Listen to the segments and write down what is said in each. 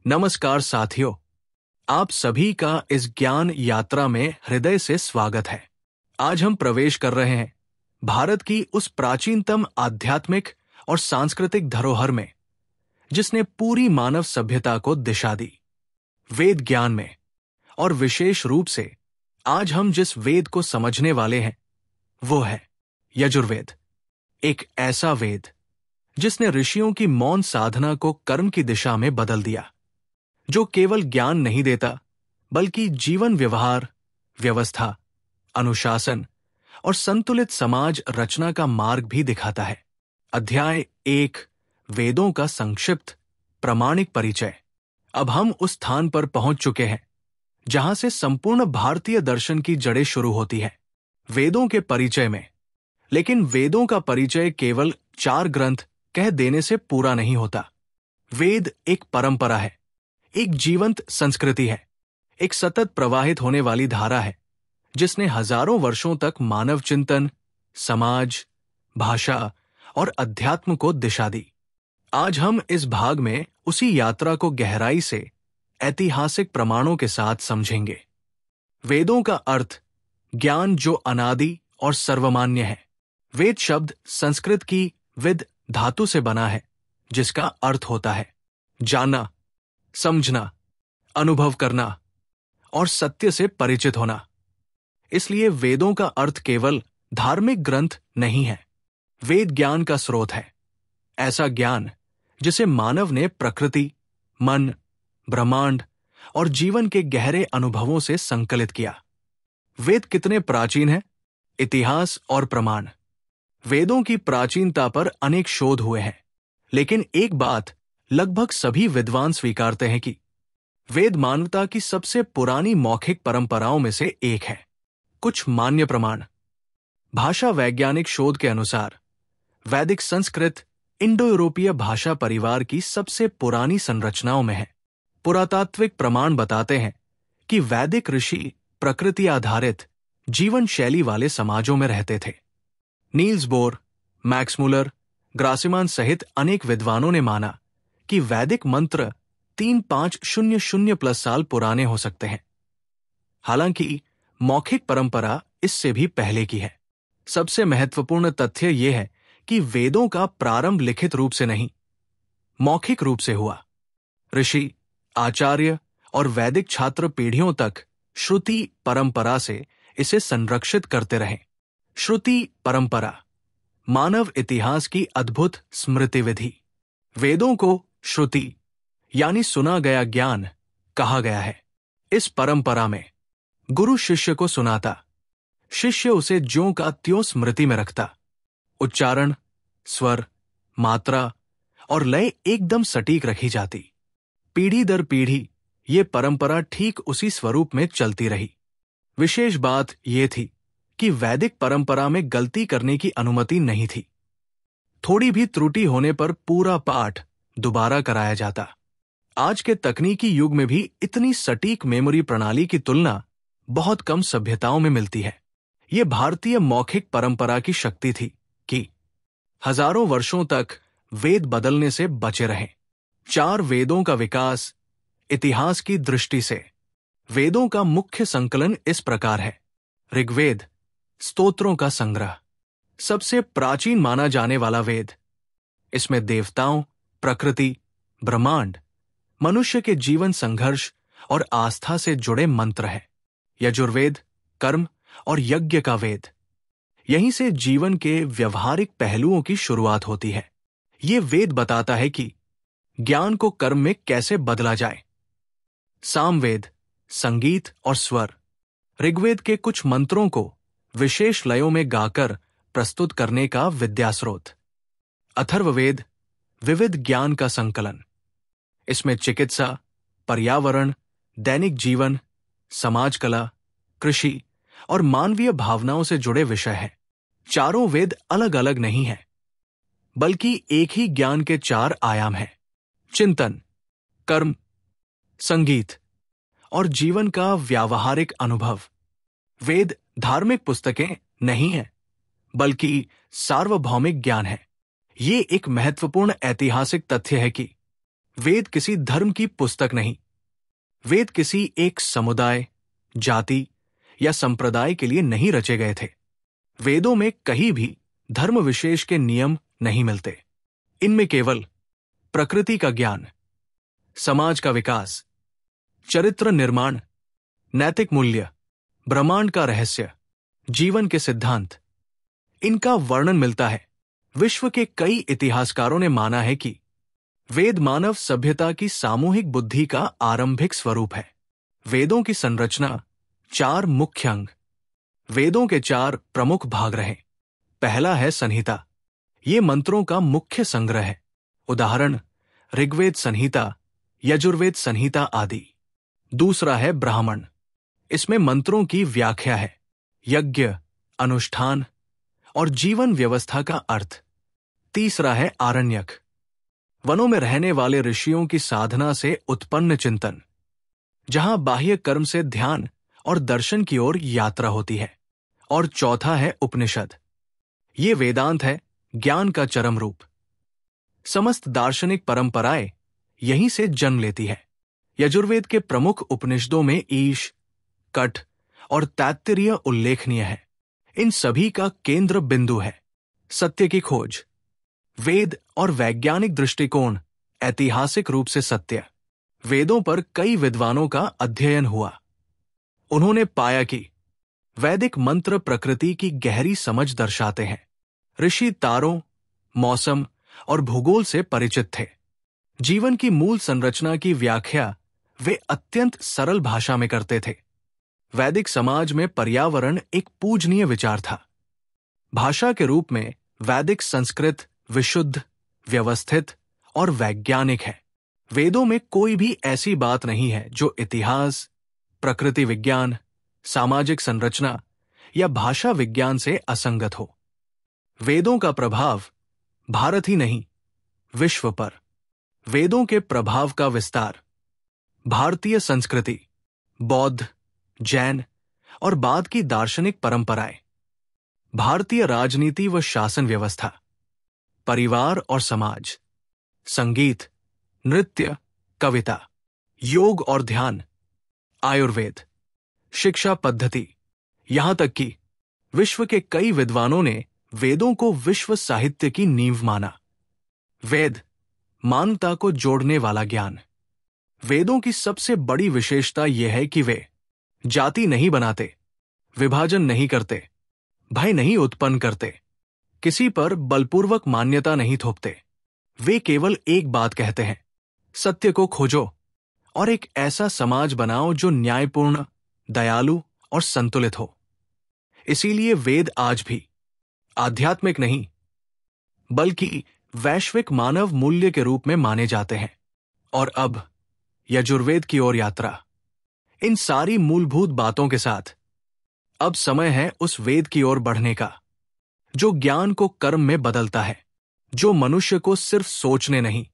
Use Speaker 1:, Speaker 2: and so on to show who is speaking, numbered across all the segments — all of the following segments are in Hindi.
Speaker 1: नमस्कार साथियों, आप सभी का इस ज्ञान यात्रा में हृदय से स्वागत है। आज हम प्रवेश कर रहे हैं भारत की उस प्राचीनतम आध्यात्मिक और सांस्कृतिक धरोहर में जिसने पूरी मानव सभ्यता को दिशा दी, वेद ज्ञान में। और विशेष रूप से आज हम जिस वेद को समझने वाले हैं वो है यजुर्वेद। एक ऐसा वेद जिसने ऋषियों की मौन साधना को कर्म की दिशा में बदल दिया, जो केवल ज्ञान नहीं देता बल्कि जीवन व्यवहार, व्यवस्था, अनुशासन और संतुलित समाज रचना का मार्ग भी दिखाता है। अध्याय 1, वेदों का संक्षिप्त प्रामाणिक परिचय। अब हम उस स्थान पर पहुंच चुके हैं जहां से संपूर्ण भारतीय दर्शन की जड़ें शुरू होती है, वेदों के परिचय में। लेकिन वेदों का परिचय केवल 4 ग्रंथ कह देने से पूरा नहीं होता। वेद एक परंपरा है, एक जीवंत संस्कृति है, एक सतत प्रवाहित होने वाली धारा है जिसने हजारों वर्षों तक मानव चिंतन, समाज, भाषा और अध्यात्म को दिशा दी। आज हम इस भाग में उसी यात्रा को गहराई से ऐतिहासिक प्रमाणों के साथ समझेंगे। वेदों का अर्थ ज्ञान जो अनादि और सर्वमान्य है। वेद शब्द संस्कृत की विद धातु से बना है, जिसका अर्थ होता है जानना, समझना, अनुभव करना और सत्य से परिचित होना। इसलिए वेदों का अर्थ केवल धार्मिक ग्रंथ नहीं है, वेद ज्ञान का स्रोत है। ऐसा ज्ञान जिसे मानव ने प्रकृति, मन, ब्रह्मांड और जीवन के गहरे अनुभवों से संकलित किया। वेद कितने प्राचीन हैं? इतिहास और प्रमाण। वेदों की प्राचीनता पर अनेक शोध हुए हैं, लेकिन एक बात लगभग सभी विद्वान स्वीकारते हैं कि वेद मानवता की सबसे पुरानी मौखिक परंपराओं में से एक है। कुछ मान्य प्रमाण। भाषा वैज्ञानिक शोध के अनुसार वैदिक संस्कृत इंडो यूरोपीय भाषा परिवार की सबसे पुरानी संरचनाओं में है। पुरातात्विक प्रमाण बताते हैं कि वैदिक ऋषि प्रकृति आधारित जीवन शैली वाले समाजों में रहते थे। नील्स बोर, मैक्स मुलर, ग्रासिमान सहित अनेक विद्वानों ने माना कि वैदिक मंत्र 3500 साल पुराने हो सकते हैं। हालांकि मौखिक परंपरा इससे भी पहले की है। सबसे महत्वपूर्ण तथ्य यह है कि वेदों का प्रारंभ लिखित रूप से नहीं, मौखिक रूप से हुआ। ऋषि, आचार्य और वैदिक छात्र पीढ़ियों तक श्रुति परंपरा से इसे संरक्षित करते रहे। श्रुति परंपरा मानव इतिहास की अद्भुत स्मृति विधि। वेदों को श्रुति यानी सुना गया ज्ञान कहा गया है। इस परंपरा में गुरु शिष्य को सुनाता, शिष्य उसे ज्यों का त्यों स्मृति में रखता। उच्चारण, स्वर, मात्रा और लय एकदम सटीक रखी जाती। पीढ़ी दर पीढ़ी ये परंपरा ठीक उसी स्वरूप में चलती रही। विशेष बात यह थी कि वैदिक परंपरा में गलती करने की अनुमति नहीं थी। थोड़ी भी त्रुटि होने पर पूरा पाठ दोबारा कराया जाता। आज के तकनीकी युग में भी इतनी सटीक मेमोरी प्रणाली की तुलना बहुत कम सभ्यताओं में मिलती है। ये भारतीय मौखिक परंपरा की शक्ति थी कि हजारों वर्षों तक वेद बदलने से बचे रहे। 4 वेदों का विकास। इतिहास की दृष्टि से वेदों का मुख्य संकलन इस प्रकार है। ऋग्वेद, स्तोत्रों का संग्रह, सबसे प्राचीन माना जाने वाला वेद। इसमें देवताओं, प्रकृति, ब्रह्मांड, मनुष्य के जीवन संघर्ष और आस्था से जुड़े मंत्र हैं। यजुर्वेद, कर्म और यज्ञ का वेद। यहीं से जीवन के व्यवहारिक पहलुओं की शुरुआत होती है। ये वेद बताता है कि ज्ञान को कर्म में कैसे बदला जाए। सामवेद, संगीत और स्वर। ऋग्वेद के कुछ मंत्रों को विशेष लयों में गाकर प्रस्तुत करने का विद्यास्रोत। अथर्ववेद, विविध ज्ञान का संकलन। इसमें चिकित्सा, पर्यावरण, दैनिक जीवन, समाज कला, कृषि और मानवीय भावनाओं से जुड़े विषय हैं। चारों वेद अलग अलग नहीं हैं, बल्कि एक ही ज्ञान के 4 आयाम हैं। चिंतन, कर्म, संगीत और जीवन का व्यावहारिक अनुभव। वेद धार्मिक पुस्तकें नहीं हैं, बल्कि सार्वभौमिक ज्ञान है। ये एक महत्वपूर्ण ऐतिहासिक तथ्य है कि वेद किसी धर्म की पुस्तक नहीं। वेद किसी एक समुदाय, जाति या संप्रदाय के लिए नहीं रचे गए थे। वेदों में कहीं भी धर्म विशेष के नियम नहीं मिलते। इनमें केवल प्रकृति का ज्ञान, समाज का विकास, चरित्र निर्माण, नैतिक मूल्य, ब्रह्मांड का रहस्य, जीवन के सिद्धांत, इनका वर्णन मिलता है। विश्व के कई इतिहासकारों ने माना है कि वेद मानव सभ्यता की सामूहिक बुद्धि का आरंभिक स्वरूप है। वेदों की संरचना 4 मुख्य अंग। वेदों के 4 प्रमुख भाग रहे। पहला है संहिता। ये मंत्रों का मुख्य संग्रह है। उदाहरण ऋग्वेद संहिता, यजुर्वेद संहिता आदि। दूसरा है ब्राह्मण। इसमें मंत्रों की व्याख्या है, यज्ञ, अनुष्ठान और जीवन व्यवस्था का अर्थ। तीसरा है आरण्यक। वनों में रहने वाले ऋषियों की साधना से उत्पन्न चिंतन, जहां बाह्य कर्म से ध्यान और दर्शन की ओर यात्रा होती है। और चौथा है उपनिषद। ये वेदांत है, ज्ञान का चरम रूप। समस्त दार्शनिक परंपराएं यहीं से जन्म लेती है। यजुर्वेद के प्रमुख उपनिषदों में ईश, कठ और तैत्तिरीय उल्लेखनीय है। इन सभी का केंद्र बिंदु है सत्य की खोज। वेद और वैज्ञानिक दृष्टिकोण ऐतिहासिक रूप से सत्य। वेदों पर कई विद्वानों का अध्ययन हुआ। उन्होंने पाया कि वैदिक मंत्र प्रकृति की गहरी समझ दर्शाते हैं। ऋषि तारों, मौसम और भूगोल से परिचित थे। जीवन की मूल संरचना की व्याख्या वे अत्यंत सरल भाषा में करते थे। वैदिक समाज में पर्यावरण एक पूजनीय विचार था। भाषा के रूप में वैदिक संस्कृत विशुद्ध, व्यवस्थित और वैज्ञानिक है। वेदों में कोई भी ऐसी बात नहीं है जो इतिहास, प्रकृति विज्ञान, सामाजिक संरचना या भाषा विज्ञान से असंगत हो। वेदों का प्रभाव भारत ही नहीं, विश्व पर। वेदों के प्रभाव का विस्तार भारतीय संस्कृति, बौद्ध, जैन और बाद की दार्शनिक परंपराएं, भारतीय राजनीति व शासन व्यवस्था, परिवार और समाज, संगीत, नृत्य, कविता, योग और ध्यान, आयुर्वेद, शिक्षा पद्धति, यहां तक कि विश्व के कई विद्वानों ने वेदों को विश्व साहित्य की नींव माना। वेद मानवता को जोड़ने वाला ज्ञान। वेदों की सबसे बड़ी विशेषता यह है कि वे जाति नहीं बनाते, विभाजन नहीं करते, भय नहीं उत्पन्न करते, किसी पर बलपूर्वक मान्यता नहीं थोपते। वे केवल एक बात कहते हैं, सत्य को खोजो और एक ऐसा समाज बनाओ जो न्यायपूर्ण, दयालु और संतुलित हो। इसीलिए वेद आज भी आध्यात्मिक नहीं बल्कि वैश्विक मानव मूल्य के रूप में माने जाते हैं। और अब यजुर्वेद की ओर यात्रा। इन सारी मूलभूत बातों के साथ अब समय है उस वेद की ओर बढ़ने का, जो ज्ञान को कर्म में बदलता है, जो मनुष्य को सिर्फ सोचने नहीं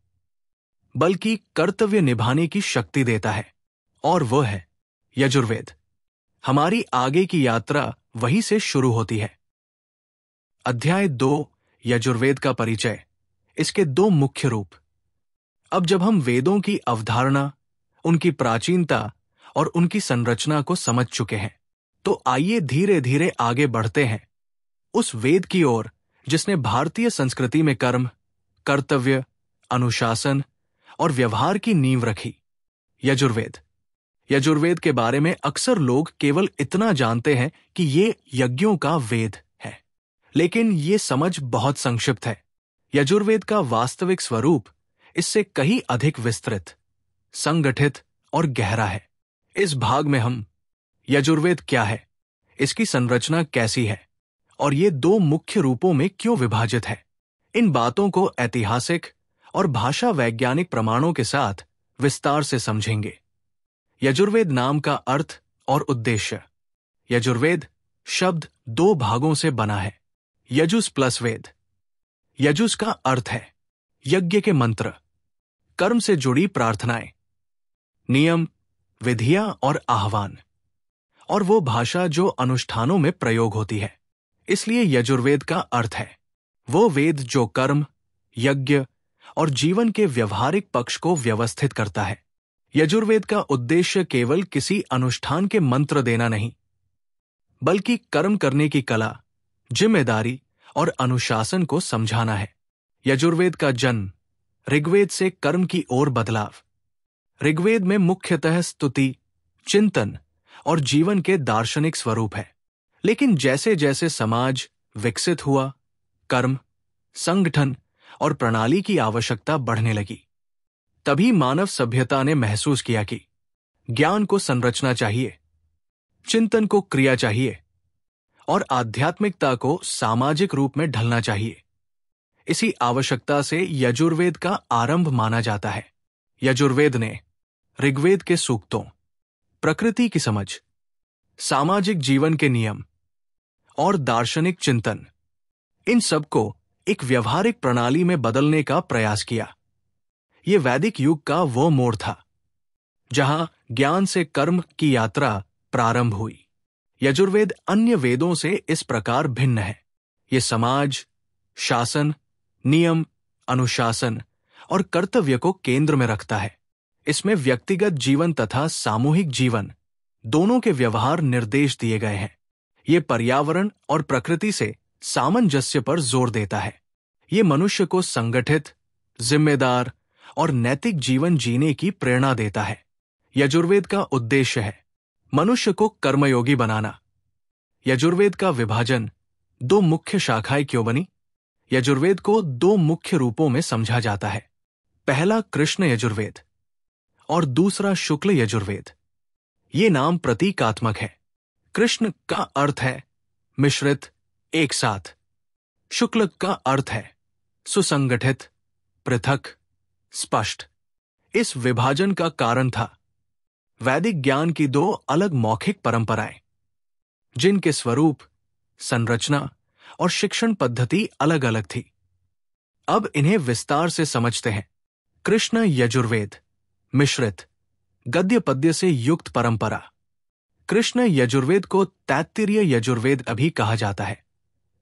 Speaker 1: बल्कि कर्तव्य निभाने की शक्ति देता है। और वह है यजुर्वेद। हमारी आगे की यात्रा वहीं से शुरू होती है। अध्याय 2 यजुर्वेद का परिचय। इसके 2 मुख्य रूप। अब जब हम वेदों की अवधारणा, उनकी प्राचीनता और उनकी संरचना को समझ चुके हैं, तो आइए धीरे धीरे आगे बढ़ते हैं उस वेद की ओर जिसने भारतीय संस्कृति में कर्म, कर्तव्य, अनुशासन और व्यवहार की नींव रखी। यजुर्वेद। यजुर्वेद के बारे में अक्सर लोग केवल इतना जानते हैं कि ये यज्ञों का वेद है, लेकिन ये समझ बहुत संक्षिप्त है। यजुर्वेद का वास्तविक स्वरूप इससे कहीं अधिक विस्तृत, संगठित और गहरा है। इस भाग में हम यजुर्वेद क्या है, इसकी संरचना कैसी है और ये 2 मुख्य रूपों में क्यों विभाजित है, इन बातों को ऐतिहासिक और भाषा वैज्ञानिक प्रमाणों के साथ विस्तार से समझेंगे। यजुर्वेद नाम का अर्थ और उद्देश्य। यजुर्वेद शब्द 2 भागों से बना है, यजुस प्लस वेद। यजुस का अर्थ है यज्ञ के मंत्र, कर्म से जुड़ी प्रार्थनाएं, नियम, विधियां और आह्वान, और वो भाषा जो अनुष्ठानों में प्रयोग होती है। इसलिए यजुर्वेद का अर्थ है वो वेद जो कर्म, यज्ञ और जीवन के व्यवहारिक पक्ष को व्यवस्थित करता है। यजुर्वेद का उद्देश्य केवल किसी अनुष्ठान के मंत्र देना नहीं, बल्कि कर्म करने की कला, जिम्मेदारी और अनुशासन को समझाना है। यजुर्वेद का जन्म ऋग्वेद से कर्म की ओर बदलाव। ऋग्वेद में मुख्यतः स्तुति, चिंतन और जीवन के दार्शनिक स्वरूप है, लेकिन जैसे जैसे समाज विकसित हुआ, कर्म, संगठन और प्रणाली की आवश्यकता बढ़ने लगी। तभी मानव सभ्यता ने महसूस किया कि ज्ञान को संरचना चाहिए, चिंतन को क्रिया चाहिए और आध्यात्मिकता को सामाजिक रूप में ढलना चाहिए। इसी आवश्यकता से यजुर्वेद का आरंभ माना जाता है। यजुर्वेद ने ऋग्वेद के सूक्तों, प्रकृति की समझ, सामाजिक जीवन के नियम और दार्शनिक चिंतन, इन सब को एक व्यवहारिक प्रणाली में बदलने का प्रयास किया। ये वैदिक युग का वो मोड़ था जहां ज्ञान से कर्म की यात्रा प्रारंभ हुई। यजुर्वेद अन्य वेदों से इस प्रकार भिन्न है। ये समाज, शासन, नियम, अनुशासन और कर्तव्य को केंद्र में रखता है। इसमें व्यक्तिगत जीवन तथा सामूहिक जीवन दोनों के व्यवहार निर्देश दिए गए हैं। ये पर्यावरण और प्रकृति से सामंजस्य पर जोर देता है। ये मनुष्य को संगठित, जिम्मेदार और नैतिक जीवन जीने की प्रेरणा देता है। यजुर्वेद का उद्देश्य है मनुष्य को कर्मयोगी बनाना। यजुर्वेद का विभाजन दो मुख्य शाखाएं क्यों बनी? यजुर्वेद को दो मुख्य रूपों में समझा जाता है। पहला कृष्ण यजुर्वेद और दूसरा शुक्ल यजुर्वेद। ये नाम प्रतीकात्मक है। कृष्ण का अर्थ है मिश्रित, एक साथ। शुक्ल का अर्थ है सुसंगठित, पृथक, स्पष्ट। इस विभाजन का कारण था वैदिक ज्ञान की दो अलग मौखिक परंपराएं, जिनके स्वरूप, संरचना और शिक्षण पद्धति अलग अलग थी। अब इन्हें विस्तार से समझते हैं। कृष्ण यजुर्वेद मिश्रित, गद्य पद्य से युक्त परंपरा। कृष्ण यजुर्वेद को तैत्तिरीय यजुर्वेद अभी कहा जाता है,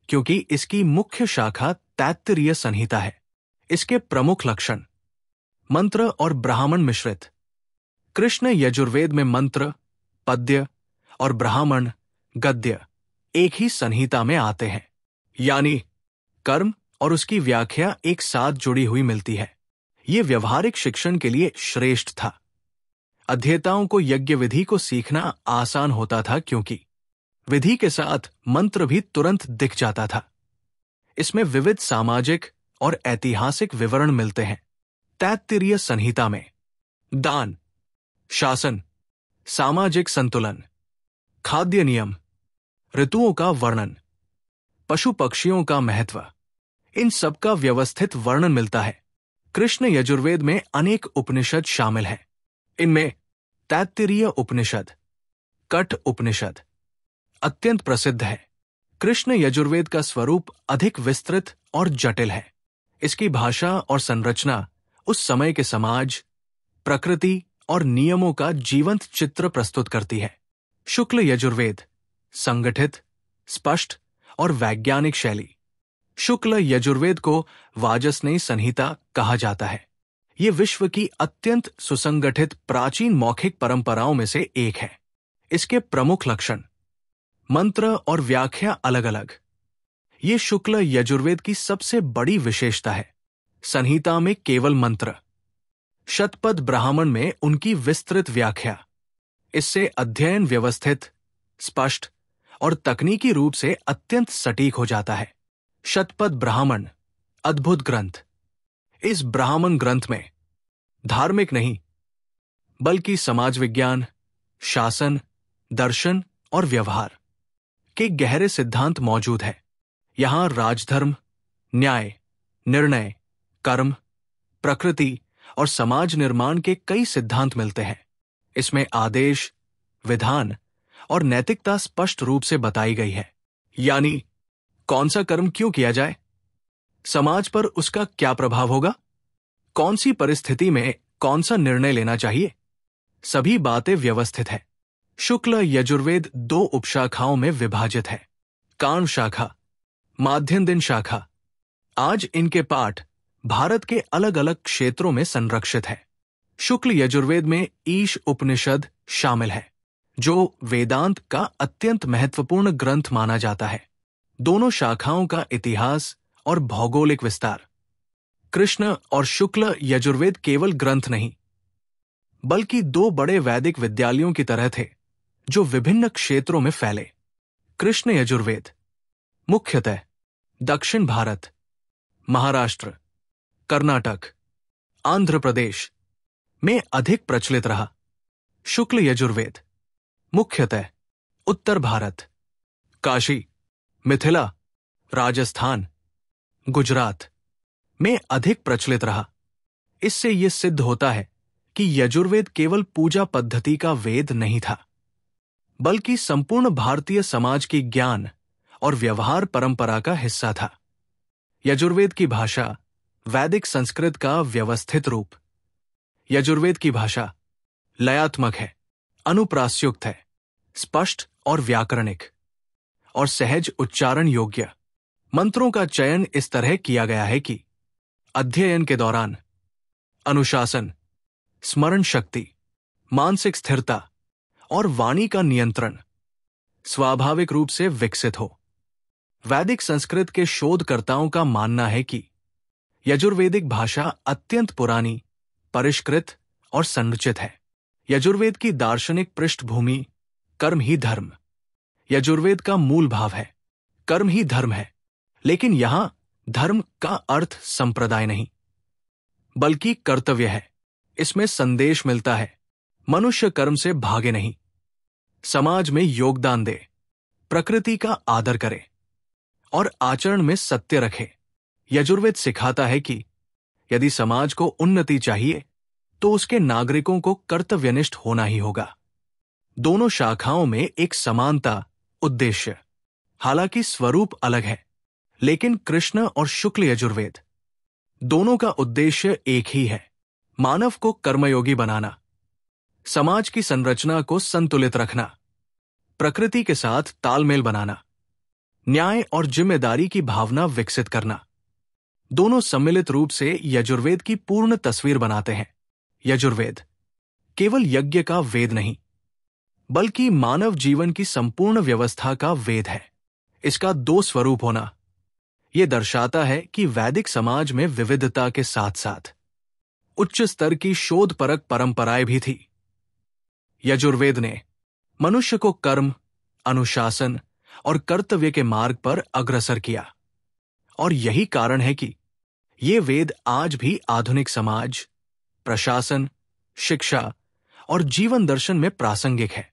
Speaker 1: क्योंकि इसकी मुख्य शाखा तैत्तिरीय संहिता है। इसके प्रमुख लक्षण मंत्र और ब्राह्मण मिश्रित। कृष्ण यजुर्वेद में मंत्र, पद्य और ब्राह्मण, गद्य एक ही संहिता में आते हैं, यानी कर्म और उसकी व्याख्या एक साथ जुड़ी हुई मिलती है। ये व्यवहारिक शिक्षण के लिए श्रेष्ठ था। अध्येताओं को यज्ञ विधि को सीखना आसान होता था, क्योंकि विधि के साथ मंत्र भी तुरंत दिख जाता था। इसमें विविध सामाजिक और ऐतिहासिक विवरण मिलते हैं। तैत्तिरीय संहिता में दान, शासन, सामाजिक संतुलन, खाद्य नियम, ऋतुओं का वर्णन, पशु पक्षियों का महत्व, इन सब का व्यवस्थित वर्णन मिलता है। कृष्ण यजुर्वेद में अनेक उपनिषद शामिल हैं। इनमें तैत्तिरीय उपनिषद, कठ उपनिषद अत्यंत प्रसिद्ध है। कृष्ण यजुर्वेद का स्वरूप अधिक विस्तृत और जटिल है। इसकी भाषा और संरचना उस समय के समाज, प्रकृति और नियमों का जीवंत चित्र प्रस्तुत करती है। शुक्ल यजुर्वेद संगठित, स्पष्ट और वैज्ञानिक शैली। शुक्ल यजुर्वेद को वाजसनेयी संहिता कहा जाता है। ये विश्व की अत्यंत सुसंगठित प्राचीन मौखिक परंपराओं में से एक है। इसके प्रमुख लक्षण मंत्र और व्याख्या अलग अलग। ये शुक्ल यजुर्वेद की सबसे बड़ी विशेषता है। संहिता में केवल मंत्र, शतपथ ब्राह्मण में उनकी विस्तृत व्याख्या। इससे अध्ययन व्यवस्थित, स्पष्ट और तकनीकी रूप से अत्यंत सटीक हो जाता है। शतपथ ब्राह्मण अद्भुत ग्रंथ। इस ब्राह्मण ग्रंथ में धार्मिक नहीं, बल्कि समाज विज्ञान, शासन, दर्शन और व्यवहार के गहरे सिद्धांत मौजूद है। यहां राजधर्म, न्याय, निर्णय, कर्म, प्रकृति और समाज निर्माण के कई सिद्धांत मिलते हैं। इसमें आदेश, विधान और नैतिकता स्पष्ट रूप से बताई गई है। यानी कौन सा कर्म क्यों किया जाए, समाज पर उसका क्या प्रभाव होगा, कौन सी परिस्थिति में कौन सा निर्णय लेना चाहिए, सभी बातें व्यवस्थित है। शुक्ल यजुर्वेद दो उपशाखाओं में विभाजित है। काण्व शाखा, माध्यन्दिन शाखा। आज इनके पाठ भारत के अलग अलग क्षेत्रों में संरक्षित है। शुक्ल यजुर्वेद में ईश उपनिषद शामिल है, जो वेदांत का अत्यंत महत्वपूर्ण ग्रंथ माना जाता है। दोनों शाखाओं का इतिहास और भौगोलिक विस्तार। कृष्ण और शुक्ल यजुर्वेद केवल ग्रंथ नहीं, बल्कि दो बड़े वैदिक विद्यालयों की तरह थे, जो विभिन्न क्षेत्रों में फैले। कृष्ण यजुर्वेद मुख्यतः दक्षिण भारत, महाराष्ट्र, कर्नाटक, आंध्र प्रदेश में अधिक प्रचलित रहा। शुक्ल यजुर्वेद मुख्यतः उत्तर भारत, काशी, मिथिला, राजस्थान, गुजरात में अधिक प्रचलित रहा। इससे यह सिद्ध होता है कि यजुर्वेद केवल पूजा पद्धति का वेद नहीं था, बल्कि संपूर्ण भारतीय समाज की ज्ञान और व्यवहार परंपरा का हिस्सा था। यजुर्वेद की भाषा वैदिक संस्कृत का व्यवस्थित रूप। यजुर्वेद की भाषा लयात्मक है, अनुप्रासयुक्त है, स्पष्ट और व्याकरणिक, और सहज उच्चारण योग्य। मंत्रों का चयन इस तरह किया गया है कि अध्ययन के दौरान अनुशासन, स्मरण शक्ति, मानसिक स्थिरता और वाणी का नियंत्रण स्वाभाविक रूप से विकसित हो। वैदिक संस्कृत के शोधकर्ताओं का मानना है कि यजुर्वेदिक भाषा अत्यंत पुरानी, परिष्कृत और संरचित है। यजुर्वेद की दार्शनिक पृष्ठभूमि कर्म ही धर्म। यजुर्वेद का मूल भाव है कर्म ही धर्म है, लेकिन यहां धर्म का अर्थ संप्रदाय नहीं, बल्कि कर्तव्य है। इसमें संदेश मिलता है, मनुष्य कर्म से भागे नहीं, समाज में योगदान दे, प्रकृति का आदर करे और आचरण में सत्य रखे। यजुर्वेद सिखाता है कि यदि समाज को उन्नति चाहिए तो उसके नागरिकों को कर्तव्यनिष्ठ होना ही होगा। दोनों शाखाओं में एक समानता, उद्देश्य, हालांकि स्वरूप अलग है, लेकिन कृष्ण और शुक्ल यजुर्वेद दोनों का उद्देश्य एक ही है, मानव को कर्मयोगी बनाना, समाज की संरचना को संतुलित रखना, प्रकृति के साथ तालमेल बनाना, न्याय और जिम्मेदारी की भावना विकसित करना। दोनों सम्मिलित रूप से यजुर्वेद की पूर्ण तस्वीर बनाते हैं। यजुर्वेद केवल यज्ञ का वेद नहीं, बल्कि मानव जीवन की संपूर्ण व्यवस्था का वेद है। इसका दो स्वरूप होना यह दर्शाता है कि वैदिक समाज में विविधता के साथ साथ उच्च स्तर की शोधपरक परंपराएं भी थी। यजुर्वेद ने मनुष्य को कर्म, अनुशासन और कर्तव्य के मार्ग पर अग्रसर किया, और यही कारण है कि ये वेद आज भी आधुनिक समाज, प्रशासन, शिक्षा और जीवन दर्शन में प्रासंगिक है।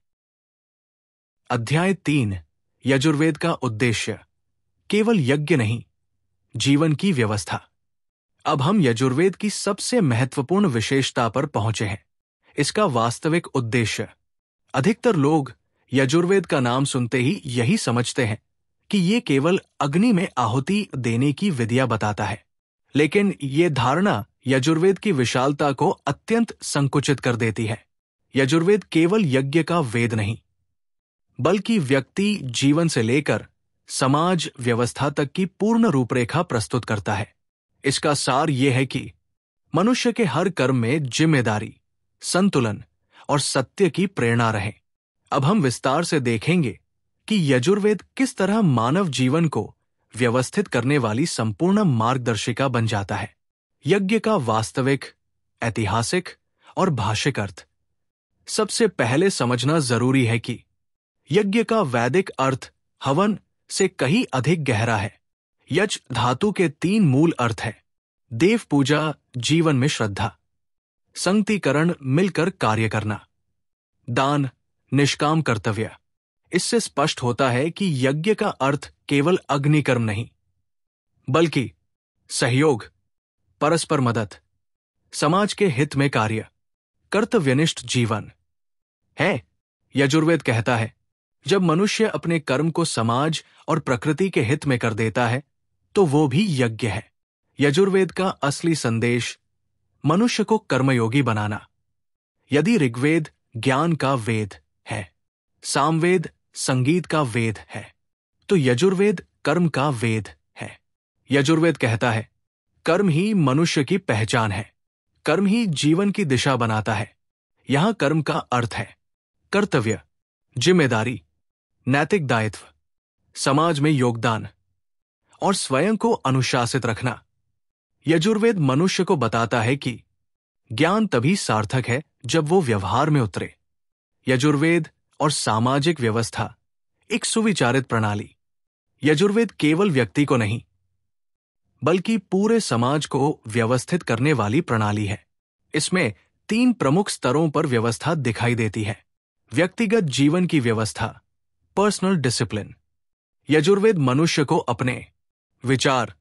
Speaker 1: अध्याय 3 यजुर्वेद का उद्देश्य केवल यज्ञ नहीं, जीवन की व्यवस्था। अब हम यजुर्वेद की सबसे महत्वपूर्ण विशेषता पर पहुंचे हैं, इसका वास्तविक उद्देश्य। अधिकतर लोग यजुर्वेद का नाम सुनते ही यही समझते हैं कि ये केवल अग्नि में आहुति देने की विधियां बताता है, लेकिन ये धारणा यजुर्वेद की विशालता को अत्यंत संकुचित कर देती है। यजुर्वेद केवल यज्ञ का वेद नहीं, बल्कि व्यक्ति जीवन से लेकर समाज व्यवस्था तक की पूर्ण रूपरेखा प्रस्तुत करता है। इसका सार यह है कि मनुष्य के हर कर्म में जिम्मेदारी, संतुलन और सत्य की प्रेरणा रहे। अब हम विस्तार से देखेंगे कि यजुर्वेद किस तरह मानव जीवन को व्यवस्थित करने वाली संपूर्ण मार्गदर्शिका बन जाता है। यज्ञ का वास्तविक, ऐतिहासिक और भाषिक अर्थ। सबसे पहले समझना जरूरी है कि यज्ञ का वैदिक अर्थ हवन से कहीं अधिक गहरा है। यज धातु के 3 मूल अर्थ हैं: देव पूजा, जीवन में श्रद्धा; संगतिकरण, मिलकर कार्य करना; दान, निष्काम कर्तव्य। इससे स्पष्ट होता है कि यज्ञ का अर्थ केवल अग्निकर्म नहीं, बल्कि सहयोग, परस्पर मदद, समाज के हित में कार्य, कर्तव्यनिष्ठ जीवन है। यजुर्वेद कहता है, जब मनुष्य अपने कर्म को समाज और प्रकृति के हित में कर देता है तो वो भी यज्ञ है। यजुर्वेद का असली संदेश मनुष्य को कर्मयोगी बनाना। यदि ऋग्वेद ज्ञान का वेद है, सामवेद संगीत का वेद है, तो यजुर्वेद कर्म का वेद है। यजुर्वेद कहता है, कर्म ही मनुष्य की पहचान है। कर्म ही जीवन की दिशा बनाता है। यहां कर्म का अर्थ है कर्तव्य, जिम्मेदारी, नैतिक दायित्व, समाज में योगदान और स्वयं को अनुशासित रखना। यजुर्वेद मनुष्य को बताता है कि ज्ञान तभी सार्थक है जब वो व्यवहार में उतरे। यजुर्वेद और सामाजिक व्यवस्था एक सुविचारित प्रणाली। यजुर्वेद केवल व्यक्ति को नहीं बल्कि पूरे समाज को व्यवस्थित करने वाली प्रणाली है। इसमें 3 प्रमुख स्तरों पर व्यवस्था दिखाई देती है। व्यक्तिगत जीवन की व्यवस्था, पर्सनल डिसिप्लिन। यजुर्वेद मनुष्य को अपने विचार,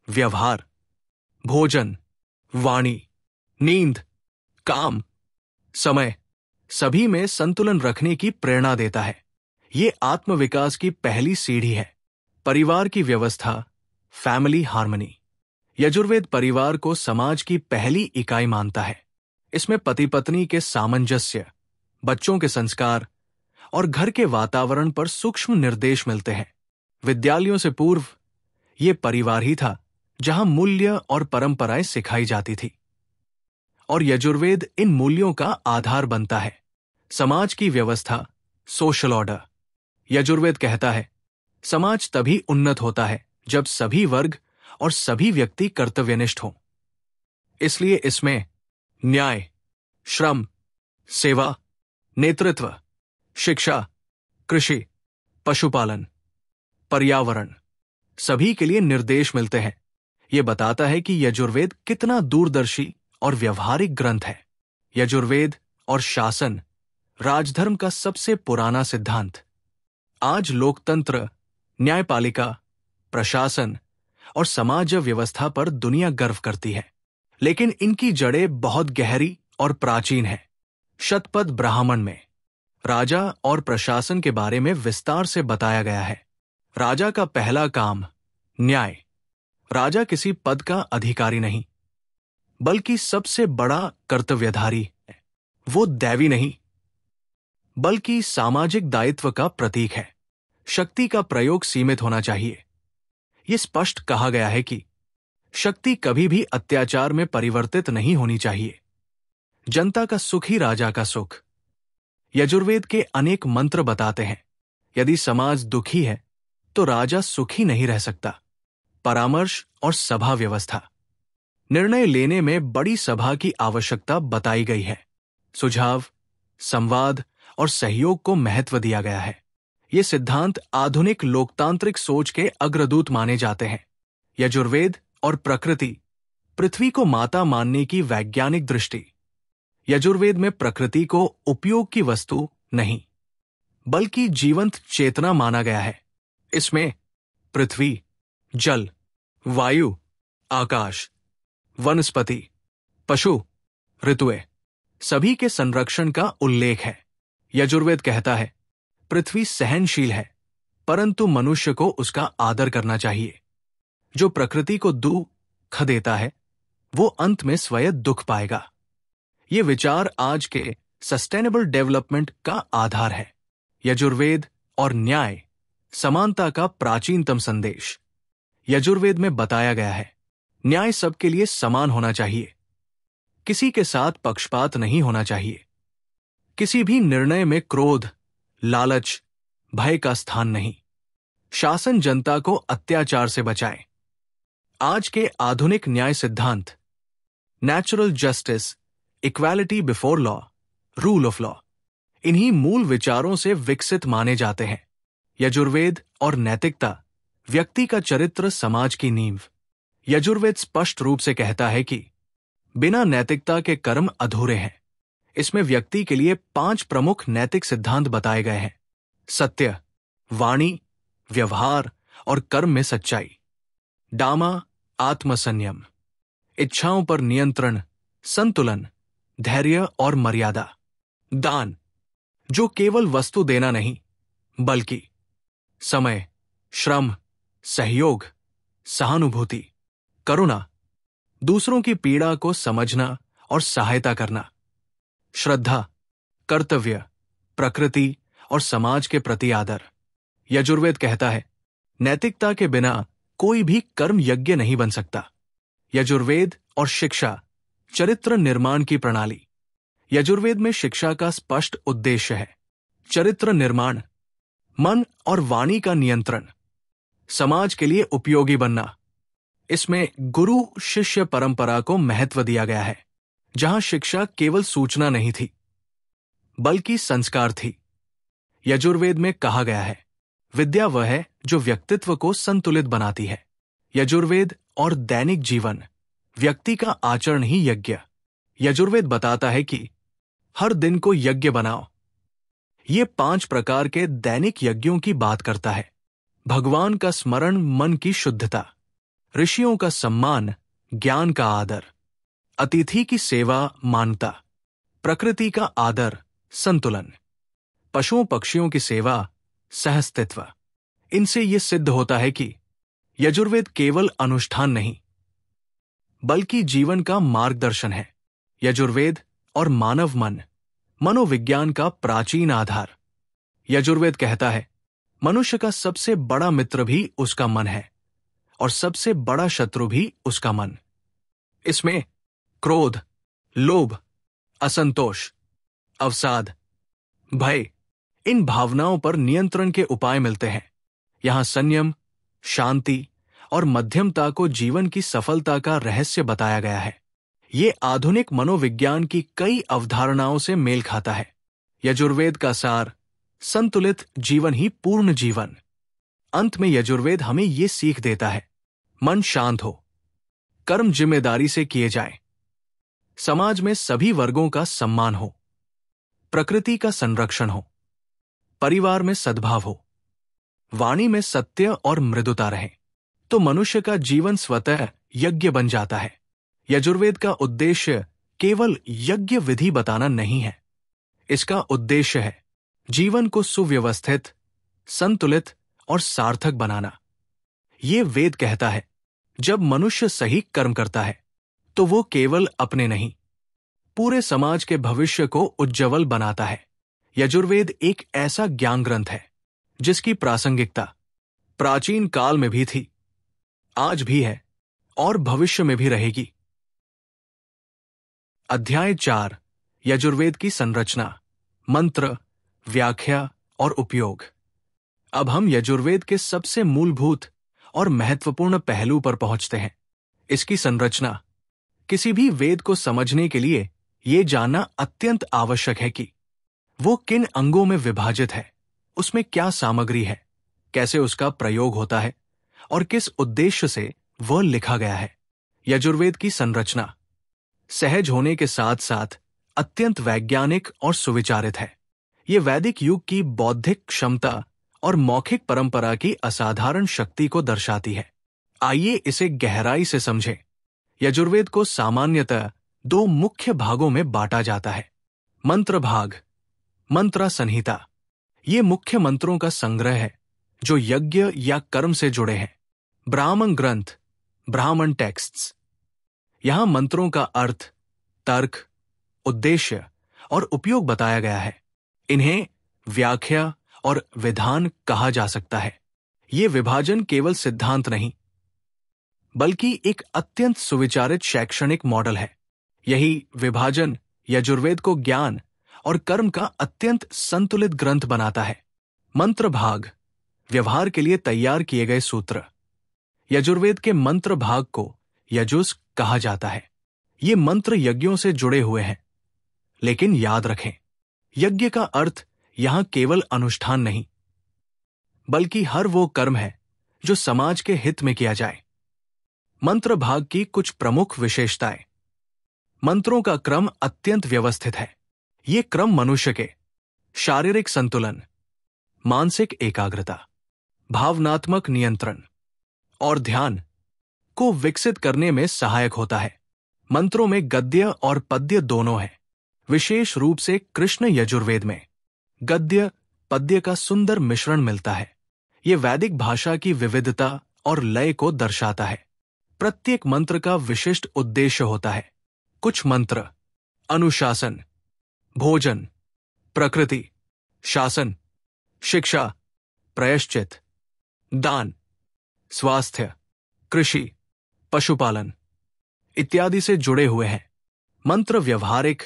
Speaker 1: व्यवहार, भोजन, वाणी, नींद, काम, समय सभी में संतुलन रखने की प्रेरणा देता है। ये आत्मविकास की पहली सीढ़ी है। परिवार की व्यवस्था, फैमिली हार्मनी। यजुर्वेद परिवार को समाज की पहली इकाई मानता है। इसमें पति पत्नी के सामंजस्य, बच्चों के संस्कार और घर के वातावरण पर सूक्ष्म निर्देश मिलते हैं। विद्यालयों से पूर्व ये परिवार ही था जहां मूल्य और परंपराएं सिखाई जाती थी और यजुर्वेद इन मूल्यों का आधार बनता है। समाज की व्यवस्था, सोशल ऑर्डर। यजुर्वेद कहता है समाज तभी उन्नत होता है जब सभी वर्ग और सभी व्यक्ति कर्तव्यनिष्ठ हों। इसलिए इसमें न्याय, श्रम, सेवा, नेतृत्व, शिक्षा, कृषि, पशुपालन, पर्यावरण सभी के लिए निर्देश मिलते हैं। यह बताता है कि यजुर्वेद कितना दूरदर्शी और व्यवहारिक ग्रंथ है। यजुर्वेद और शासन, राजधर्म का सबसे पुराना सिद्धांत। आज लोकतंत्र, न्यायपालिका, प्रशासन और समाज व्यवस्था पर दुनिया गर्व करती है, लेकिन इनकी जड़ें बहुत गहरी और प्राचीन हैं। शतपथ ब्राह्मण में राजा और प्रशासन के बारे में विस्तार से बताया गया है। राजा का पहला काम न्याय। राजा किसी पद का अधिकारी नहीं बल्कि सबसे बड़ा कर्तव्यधारी है। वो दैवी नहीं बल्कि सामाजिक दायित्व का प्रतीक है। शक्ति का प्रयोग सीमित होना चाहिए। यह स्पष्ट कहा गया है कि शक्ति कभी भी अत्याचार में परिवर्तित नहीं होनी चाहिए। जनता का सुख ही राजा का सुख। यजुर्वेद के अनेक मंत्र बताते हैं यदि समाज दुखी है तो राजा सुखी नहीं रह सकता। परामर्श और सभा व्यवस्था। निर्णय लेने में बड़ी सभा की आवश्यकता बताई गई है। सुझाव, संवाद और सहयोग को महत्व दिया गया है। ये सिद्धांत आधुनिक लोकतांत्रिक सोच के अग्रदूत माने जाते हैं। यजुर्वेद और प्रकृति, पृथ्वी को माता मानने की वैज्ञानिक दृष्टि। यजुर्वेद में प्रकृति को उपयोग की वस्तु नहीं बल्कि जीवंत चेतना माना गया है। इसमें पृथ्वी, जल, वायु, आकाश, वनस्पति, पशु, ऋतुएं सभी के संरक्षण का उल्लेख है। यजुर्वेद कहता है पृथ्वी सहनशील है परंतु मनुष्य को उसका आदर करना चाहिए। जो प्रकृति को दुख देता है वो अंत में स्वयं दुख पाएगा। ये विचार आज के सस्टेनेबल डेवलपमेंट का आधार है। यजुर्वेद और न्याय, समानता का प्राचीनतम संदेश। यजुर्वेद में बताया गया है न्याय सबके लिए समान होना चाहिए। किसी के साथ पक्षपात नहीं होना चाहिए। किसी भी निर्णय में क्रोध, लालच, भय का स्थान नहीं। शासन जनता को अत्याचार से बचाए। आज के आधुनिक न्याय सिद्धांत natural justice, equality before law, rule of law इन्हीं मूल विचारों से विकसित माने जाते हैं। यजुर्वेद और नैतिकता, व्यक्ति का चरित्र समाज की नींव। यजुर्वेद स्पष्ट रूप से कहता है कि बिना नैतिकता के कर्म अधूरे हैं। इसमें व्यक्ति के लिए 5 प्रमुख नैतिक सिद्धांत बताए गए हैं। सत्य, वाणी, व्यवहार और कर्म में सच्चाई। डामा, आत्मसंयम, इच्छाओं पर नियंत्रण, संतुलन, धैर्य और मर्यादा। दान, जो केवल वस्तु देना नहीं बल्कि समय, श्रम, सहयोग, सहानुभूति, करुणा, दूसरों की पीड़ा को समझना और सहायता करना। श्रद्धा, कर्तव्य, प्रकृति और समाज के प्रति आदर। यजुर्वेद कहता है नैतिकता के बिना कोई भी कर्म यज्ञ नहीं बन सकता। यजुर्वेद और शिक्षा, चरित्र निर्माण की प्रणाली। यजुर्वेद में शिक्षा का स्पष्ट उद्देश्य है चरित्र निर्माण, मन और वाणी का नियंत्रण, समाज के लिए उपयोगी बनना। इसमें गुरु शिष्य परंपरा को महत्व दिया गया है, जहां शिक्षा केवल सूचना नहीं थी बल्कि संस्कार थी। यजुर्वेद में कहा गया है, विद्या वह है जो व्यक्तित्व को संतुलित बनाती है। यजुर्वेद और दैनिक जीवन, व्यक्ति का आचरण ही यज्ञ। यजुर्वेद बताता है कि हर दिन को यज्ञ बनाओ। ये 5 प्रकार के दैनिक यज्ञों की बात करता है। भगवान का स्मरण, मन की शुद्धता, ऋषियों का सम्मान, ज्ञान का आदर, अतिथि की सेवा, मानवता, प्रकृति का आदर, संतुलन, पशुओं पक्षियों की सेवा, सहस्तित्व। इनसे ये सिद्ध होता है कि यजुर्वेद केवल अनुष्ठान नहीं बल्कि जीवन का मार्गदर्शन है। यजुर्वेद और मानव मन, मनोविज्ञान का प्राचीन आधार। यजुर्वेद कहता है, मनुष्य का सबसे बड़ा मित्र भी उसका मन है और सबसे बड़ा शत्रु भी उसका मन। इसमें क्रोध, लोभ, असंतोष, अवसाद, भय, इन भावनाओं पर नियंत्रण के उपाय मिलते हैं। यहां संयम, शांति और मध्यमता को जीवन की सफलता का रहस्य बताया गया है। ये आधुनिक मनोविज्ञान की कई अवधारणाओं से मेल खाता है। यजुर्वेद का सार, संतुलित जीवन ही पूर्ण जीवन। अंत में यजुर्वेद हमें ये सीख देता है, मन शांत हो, कर्म जिम्मेदारी से किए जाएं, समाज में सभी वर्गों का सम्मान हो, प्रकृति का संरक्षण हो, परिवार में सद्भाव हो, वाणी में सत्य और मृदुता रहे, तो मनुष्य का जीवन स्वतः यज्ञ बन जाता है। यजुर्वेद का उद्देश्य केवल यज्ञ विधि बताना नहीं है। इसका उद्देश्य है जीवन को सुव्यवस्थित, संतुलित और सार्थक बनाना। ये वेद कहता है, जब मनुष्य सही कर्म करता है तो वो केवल अपने नहीं, पूरे समाज के भविष्य को उज्ज्वल बनाता है। यजुर्वेद एक ऐसा ज्ञान ग्रंथ है जिसकी प्रासंगिकता प्राचीन काल में भी थी, आज भी है और भविष्य में भी रहेगी। अध्याय 4, यजुर्वेद की संरचना, मंत्र, व्याख्या और उपयोग। अब हम यजुर्वेद के सबसे मूलभूत और महत्वपूर्ण पहलू पर पहुंचते हैं, इसकी संरचना। किसी भी वेद को समझने के लिए यह जानना अत्यंत आवश्यक है कि वो किन अंगों में विभाजित है, उसमें क्या सामग्री है, कैसे उसका प्रयोग होता है और किस उद्देश्य से वह लिखा गया है। यजुर्वेद की संरचना सहज होने के साथ साथ अत्यंत वैज्ञानिक और सुविचारित है। ये वैदिक युग की बौद्धिक क्षमता और मौखिक परंपरा की असाधारण शक्ति को दर्शाती है। आइए इसे गहराई से समझें। यजुर्वेद को सामान्यतः 2 मुख्य भागों में बांटा जाता है। मंत्र भाग, मंत्रा संहिता, ये मुख्य मंत्रों का संग्रह है जो यज्ञ या कर्म से जुड़े हैं। ब्राह्मण ग्रंथ, ब्राह्मण टेक्स्ट्स, यहां मंत्रों का अर्थ, तर्क, उद्देश्य और उपयोग बताया गया है। इन्हें व्याख्या और विधान कहा जा सकता है। ये विभाजन केवल सिद्धांत नहीं बल्कि एक अत्यंत सुविचारित शैक्षणिक मॉडल है। यही विभाजन यजुर्वेद को ज्ञान और कर्म का अत्यंत संतुलित ग्रंथ बनाता है। मंत्र भाग, व्यवहार के लिए तैयार किए गए सूत्र। यजुर्वेद के मंत्र भाग को यजुस् कहा जाता है। ये मंत्र यज्ञों से जुड़े हुए हैं, लेकिन याद रखें, यज्ञ का अर्थ यहां केवल अनुष्ठान नहीं बल्कि हर वो कर्म है जो समाज के हित में किया जाए। मंत्र भाग की कुछ प्रमुख विशेषताएं। मंत्रों का क्रम अत्यंत व्यवस्थित है। ये क्रम मनुष्य के शारीरिक संतुलन, मानसिक एकाग्रता, भावनात्मक नियंत्रण और ध्यान को विकसित करने में सहायक होता है। मंत्रों में गद्य और पद्य दोनों हैं। विशेष रूप से कृष्ण यजुर्वेद में गद्य पद्य का सुंदर मिश्रण मिलता है। ये वैदिक भाषा की विविधता और लय को दर्शाता है। प्रत्येक मंत्र का विशिष्ट उद्देश्य होता है। कुछ मंत्र अनुशासन, भोजन, प्रकृति, शासन, शिक्षा, प्रायश्चित, दान, स्वास्थ्य, कृषि, पशुपालन, इत्यादि से जुड़े हुए हैं। मंत्र व्यवहारिक,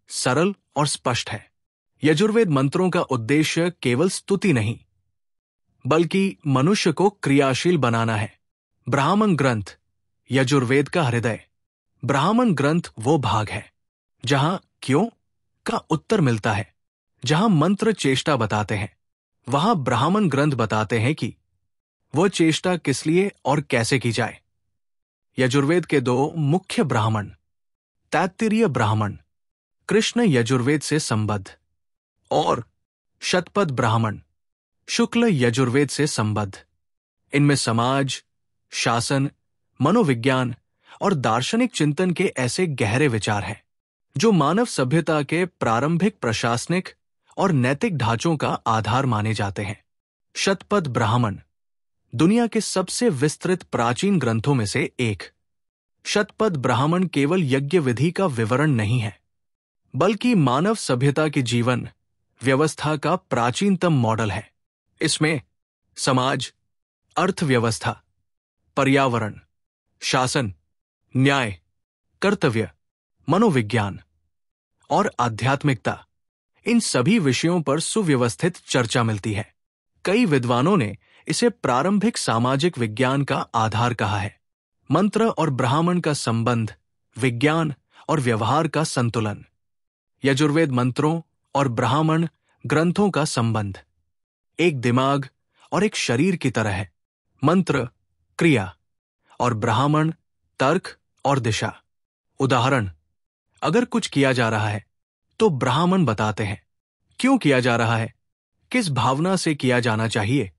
Speaker 1: सरल और स्पष्ट है। यजुर्वेद मंत्रों का उद्देश्य केवल स्तुति नहीं, बल्कि मनुष्य को क्रियाशील बनाना है। ब्राह्मण ग्रंथ, यजुर्वेद का हृदय। ब्राह्मण ग्रंथ वो भाग है जहां क्यों का उत्तर मिलता है। जहां मंत्र चेष्टा बताते हैं, वहां ब्राह्मण ग्रंथ बताते हैं कि वो चेष्टा किस लिए और कैसे की जाए। यजुर्वेद के दो मुख्य ब्राह्मण, तैत्तिरीय ब्राह्मण, कृष्ण यजुर्वेद से संबद्ध, और शतपथ ब्राह्मण, शुक्ल यजुर्वेद से संबद्ध। इनमें समाज, शासन, मनोविज्ञान और दार्शनिक चिंतन के ऐसे गहरे विचार हैं जो मानव सभ्यता के प्रारंभिक प्रशासनिक और नैतिक ढांचों का आधार माने जाते हैं। शतपथ ब्राह्मण दुनिया के सबसे विस्तृत प्राचीन ग्रंथों में से एक। शतपथ ब्राह्मण केवल यज्ञ विधि का विवरण नहीं है, बल्कि मानव सभ्यता की जीवन व्यवस्था का प्राचीनतम मॉडल है। इसमें समाज, अर्थव्यवस्था, पर्यावरण, शासन, न्याय, कर्तव्य, मनोविज्ञान और आध्यात्मिकता, इन सभी विषयों पर सुव्यवस्थित चर्चा मिलती है। कई विद्वानों ने इसे प्रारंभिक सामाजिक विज्ञान का आधार कहा है। मंत्र और ब्राह्मण का संबंध, विज्ञान और व्यवहार का संतुलन। यजुर्वेद मंत्रों और ब्राह्मण ग्रंथों का संबंध एक दिमाग और एक शरीर की तरह है। मंत्र क्रिया और ब्राह्मण तर्क और दिशा। उदाहरण, अगर कुछ किया जा रहा है तो ब्राह्मण बताते हैं क्यों किया जा रहा है, किस भावना से किया जाना चाहिए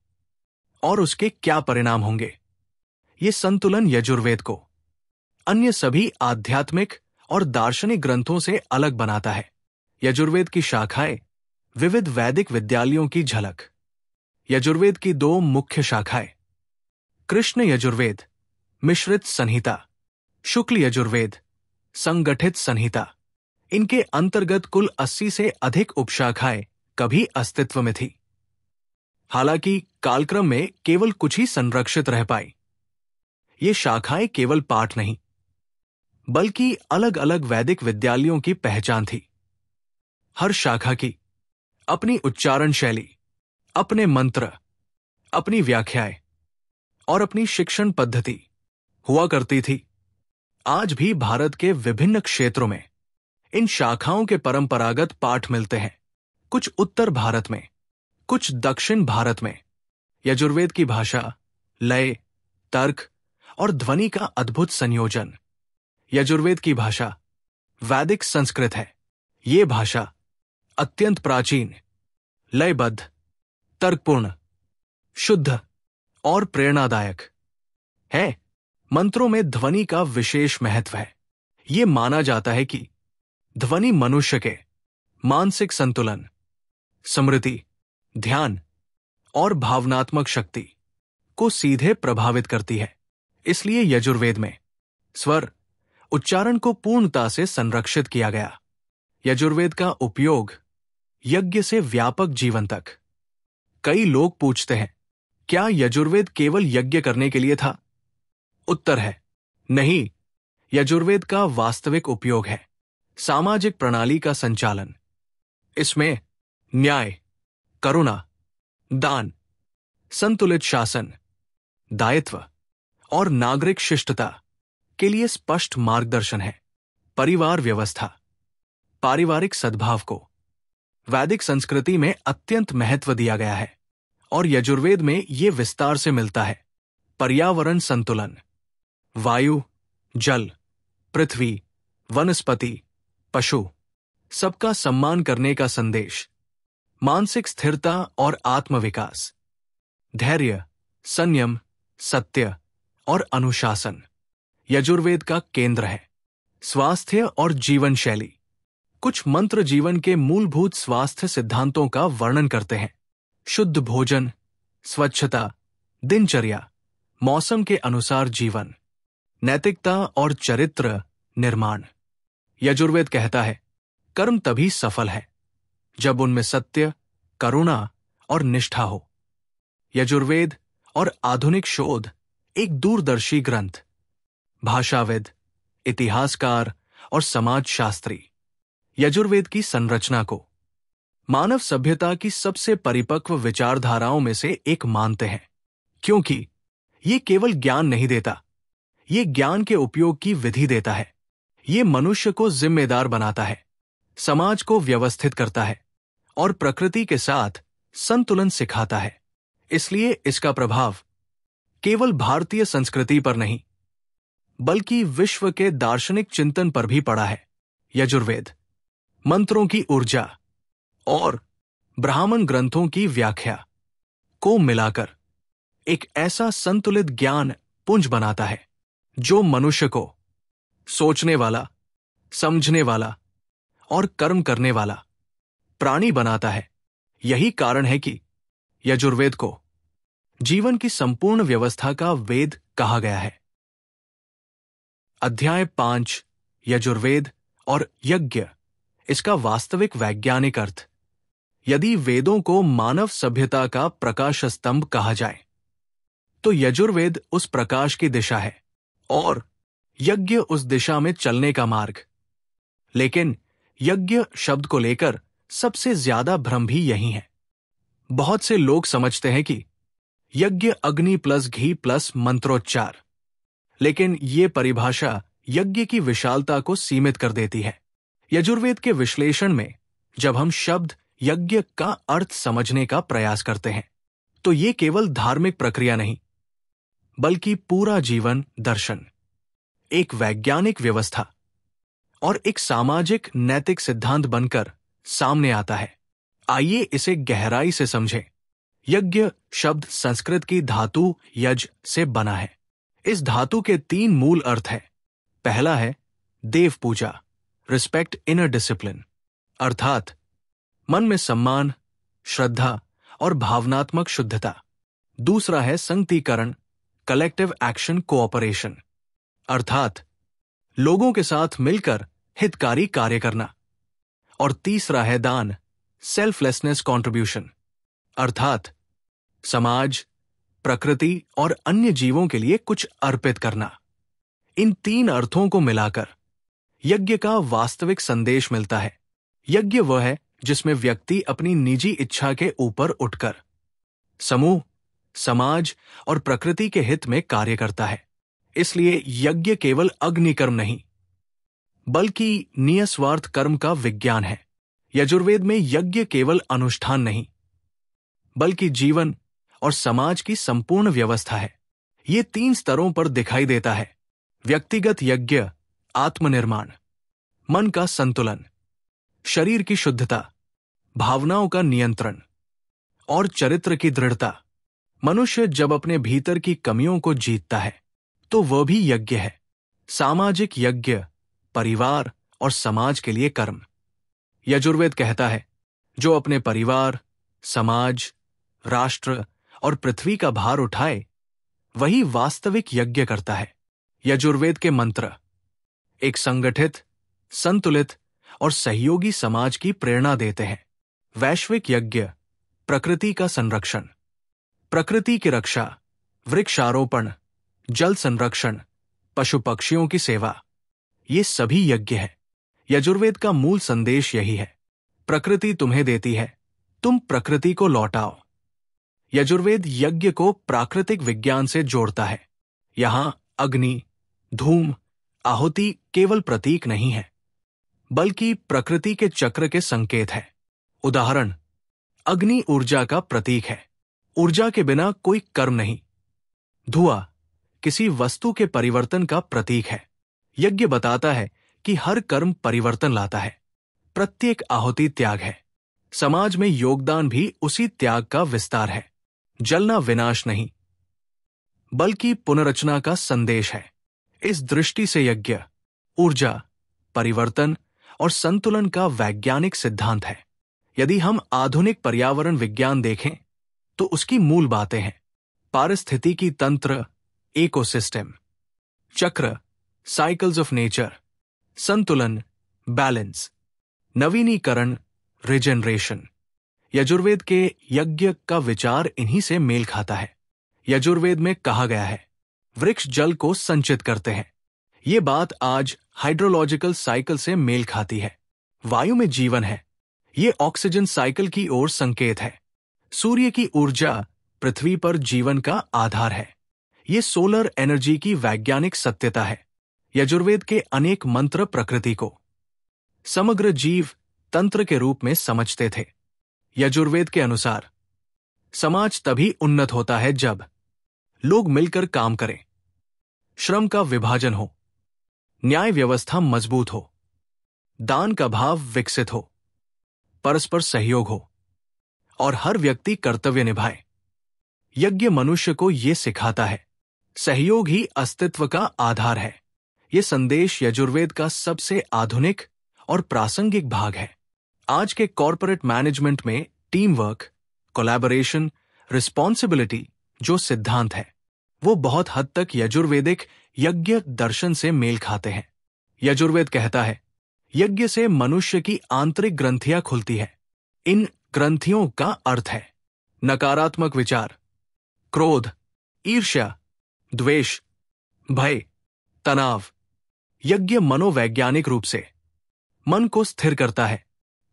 Speaker 1: और उसके क्या परिणाम होंगे। ये संतुलन यजुर्वेद को अन्य सभी आध्यात्मिक और दार्शनिक ग्रंथों से अलग बनाता है। यजुर्वेद की शाखाएं विविध वैदिक विद्यालयों की झलक। यजुर्वेद की दो मुख्य शाखाएं, कृष्ण यजुर्वेद मिश्रित संहिता, शुक्ल यजुर्वेद संगठित संहिता। इनके अंतर्गत कुल 80 से अधिक उपशाखाएं कभी अस्तित्व में थी। हालांकि कालक्रम में केवल कुछ ही संरक्षित रह पाई। ये शाखाएं केवल पाठ नहीं, बल्कि अलग अलग वैदिक विद्यालयों की पहचान थी। हर शाखा की अपनी उच्चारण शैली, अपने मंत्र, अपनी व्याख्याएं और अपनी शिक्षण पद्धति हुआ करती थी। आज भी भारत के विभिन्न क्षेत्रों में इन शाखाओं के परंपरागत पाठ मिलते हैं। कुछ उत्तर भारत में, कुछ दक्षिण भारत में। यजुर्वेद की भाषा, लय, तर्क और ध्वनि का अद्भुत संयोजन। यजुर्वेद की भाषा वैदिक संस्कृत है। ये भाषा अत्यंत प्राचीन, लयबद्ध, तर्कपूर्ण, शुद्ध और प्रेरणादायक है। मंत्रों में ध्वनि का विशेष महत्व है। ये माना जाता है कि ध्वनि मनुष्य के मानसिक संतुलन, स्मृति, ध्यान और भावनात्मक शक्ति को सीधे प्रभावित करती है। इसलिए यजुर्वेद में स्वर उच्चारण को पूर्णता से संरक्षित किया गया। यजुर्वेद का उपयोग यज्ञ से व्यापक जीवन तक। कई लोग पूछते हैं, क्या यजुर्वेद केवल यज्ञ करने के लिए था? उत्तर है नहीं। यजुर्वेद का वास्तविक उपयोग है सामाजिक प्रणाली का संचालन। इसमें न्याय, करुणा, दान, संतुलित शासन, दायित्व और नागरिक शिष्टता के लिए स्पष्ट मार्गदर्शन है। परिवार व्यवस्था, पारिवारिक सद्भाव को वैदिक संस्कृति में अत्यंत महत्व दिया गया है और यजुर्वेद में ये विस्तार से मिलता है। पर्यावरण संतुलन, वायु, जल, पृथ्वी, वनस्पति, पशु, सबका सम्मान करने का संदेश। मानसिक स्थिरता और आत्मविकास, धैर्य, संयम, सत्य और अनुशासन यजुर्वेद का केंद्र है। स्वास्थ्य और जीवन शैली। कुछ मंत्र जीवन के मूलभूत स्वास्थ्य सिद्धांतों का वर्णन करते हैं। शुद्ध भोजन, स्वच्छता, दिनचर्या, मौसम के अनुसार जीवन, नैतिकता और चरित्र निर्माण। यजुर्वेद कहता है, कर्म तभी सफल है जब उनमें सत्य, करुणा और निष्ठा हो। यजुर्वेद और आधुनिक शोध एक दूरदर्शी ग्रंथ। भाषाविद, इतिहासकार और समाजशास्त्री यजुर्वेद की संरचना को मानव सभ्यता की सबसे परिपक्व विचारधाराओं में से एक मानते हैं, क्योंकि ये केवल ज्ञान नहीं देता, ये ज्ञान के उपयोग की विधि देता है। ये मनुष्य को जिम्मेदार बनाता है, समाज को व्यवस्थित करता है और प्रकृति के साथ संतुलन सिखाता है। इसलिए इसका प्रभाव केवल भारतीय संस्कृति पर नहीं, बल्कि विश्व के दार्शनिक चिंतन पर भी पड़ा है। यजुर्वेद मंत्रों की ऊर्जा और ब्राह्मण ग्रंथों की व्याख्या को मिलाकर एक ऐसा संतुलित ज्ञान पुंज बनाता है जो मनुष्य को सोचने वाला, समझने वाला और कर्म करने वाला प्राणी बनाता है। यही कारण है कि यजुर्वेद को जीवन की संपूर्ण व्यवस्था का वेद कहा गया है। अध्याय 5 यजुर्वेद और यज्ञ, इसका वास्तविक वैज्ञानिक अर्थ। यदि वेदों को मानव सभ्यता का प्रकाश स्तंभ कहा जाए तो यजुर्वेद उस प्रकाश की दिशा है और यज्ञ उस दिशा में चलने का मार्ग। लेकिन यज्ञ शब्द को लेकर सबसे ज्यादा भ्रम भी यही है। बहुत से लोग समझते हैं कि यज्ञ अग्नि प्लस घी प्लस मंत्रोच्चार, लेकिन ये परिभाषा यज्ञ की विशालता को सीमित कर देती है। यजुर्वेद के विश्लेषण में जब हम शब्द यज्ञ का अर्थ समझने का प्रयास करते हैं तो ये केवल धार्मिक प्रक्रिया नहीं, बल्कि पूरा जीवन दर्शन, एक वैज्ञानिक व्यवस्था और एक सामाजिक नैतिक सिद्धांत बनकर सामने आता है। आइए इसे गहराई से समझें। यज्ञ शब्द संस्कृत की धातु यज से बना है। इस धातु के 3 मूल अर्थ हैं। पहला है देव पूजा, रिस्पेक्ट इनर डिसिप्लिन, अर्थात मन में सम्मान, श्रद्धा और भावनात्मक शुद्धता। दूसरा है संगतीकरण, कलेक्टिव एक्शन कोऑपरेशन, अर्थात लोगों के साथ मिलकर हितकारी कार्य करना। और तीसरा है दान, सेल्फलेसनेस कॉन्ट्रीब्यूशन, अर्थात समाज, प्रकृति और अन्य जीवों के लिए कुछ अर्पित करना। इन 3 अर्थों को मिलाकर यज्ञ का वास्तविक संदेश मिलता है। यज्ञ वह है जिसमें व्यक्ति अपनी निजी इच्छा के ऊपर उठकर समूह, समाज और प्रकृति के हित में कार्य करता है। इसलिए यज्ञ केवल अग्निकर्म नहीं, बल्कि निस्वार्थ कर्म का विज्ञान है। यजुर्वेद में यज्ञ केवल अनुष्ठान नहीं, बल्कि जीवन और समाज की संपूर्ण व्यवस्था है। ये 3 स्तरों पर दिखाई देता है। व्यक्तिगत यज्ञ, आत्मनिर्माण, मन का संतुलन, शरीर की शुद्धता, भावनाओं का नियंत्रण और चरित्र की दृढ़ता। मनुष्य जब अपने भीतर की कमियों को जीतता है तो वह भी यज्ञ है। सामाजिक यज्ञ, परिवार और समाज के लिए कर्म। यजुर्वेद कहता है, जो अपने परिवार, समाज, राष्ट्र और पृथ्वी का भार उठाए वही वास्तविक यज्ञ करता है। यजुर्वेद के मंत्र एक संगठित, संतुलित और सहयोगी समाज की प्रेरणा देते हैं। वैश्विक यज्ञ, प्रकृति का संरक्षण, प्रकृति की रक्षा, वृक्षारोपण, जल संरक्षण, पशु पक्षियों की सेवा, ये सभी यज्ञ हैं। यजुर्वेद का मूल संदेश यही है, प्रकृति तुम्हें देती है, तुम प्रकृति को लौटाओ। यजुर्वेद यज्ञ को प्राकृतिक विज्ञान से जोड़ता है। यहां अग्नि, धूम, आहुति केवल प्रतीक नहीं है, बल्कि प्रकृति के चक्र के संकेत है। उदाहरण, अग्नि ऊर्जा का प्रतीक है। ऊर्जा के बिना कोई कर्म नहीं। धुआं किसी वस्तु के परिवर्तन का प्रतीक है। यज्ञ बताता है कि हर कर्म परिवर्तन लाता है। प्रत्येक आहुति त्याग है। समाज में योगदान भी उसी त्याग का विस्तार है। जलना विनाश नहीं, बल्कि पुनर्रचना का संदेश है। इस दृष्टि से यज्ञ ऊर्जा, परिवर्तन और संतुलन का वैज्ञानिक सिद्धांत है। यदि हम आधुनिक पर्यावरण विज्ञान देखें तो उसकी मूल बातें हैं पारिस्थितिकी तंत्र, इकोसिस्टम, चक्र, साइकिल्स ऑफ नेचर, संतुलन, बैलेंस, नवीनीकरण, रिजेनरेशन। यजुर्वेद के यज्ञ का विचार इन्हीं से मेल खाता है। यजुर्वेद में कहा गया है, वृक्ष जल को संचित करते हैं, ये बात आज हाइड्रोलॉजिकल साइकिल से मेल खाती है। वायु में जीवन है, ये ऑक्सीजन साइकिल की ओर संकेत है। सूर्य की ऊर्जा पृथ्वी पर जीवन का आधार है, ये सोलर एनर्जी की वैज्ञानिक सत्यता है। यजुर्वेद के अनेक मंत्र प्रकृति को समग्र जीव तंत्र के रूप में समझते थे। यजुर्वेद के अनुसार समाज तभी उन्नत होता है जब लोग मिलकर काम करें, श्रम का विभाजन हो, न्याय व्यवस्था मजबूत हो, दान का भाव विकसित हो, परस्पर सहयोग हो और हर व्यक्ति कर्तव्य निभाए। यज्ञ मनुष्य को यह सिखाता है, सहयोग ही अस्तित्व का आधार है। यह संदेश यजुर्वेद का सबसे आधुनिक और प्रासंगिक भाग है। आज के कॉरपोरेट मैनेजमेंट में टीम वर्क, कोलैबोरेशन, रिस्पॉन्सिबिलिटी जो सिद्धांत है, वो बहुत हद तक यजुर्वेदिक यज्ञ दर्शन से मेल खाते हैं। यजुर्वेद कहता है, यज्ञ से मनुष्य की आंतरिक ग्रंथियां खुलती है। इन ग्रंथियों का अर्थ है नकारात्मक विचार, क्रोध, ईर्ष्या, द्वेष, भय, तनाव। यज्ञ मनोवैज्ञानिक रूप से मन को स्थिर करता है,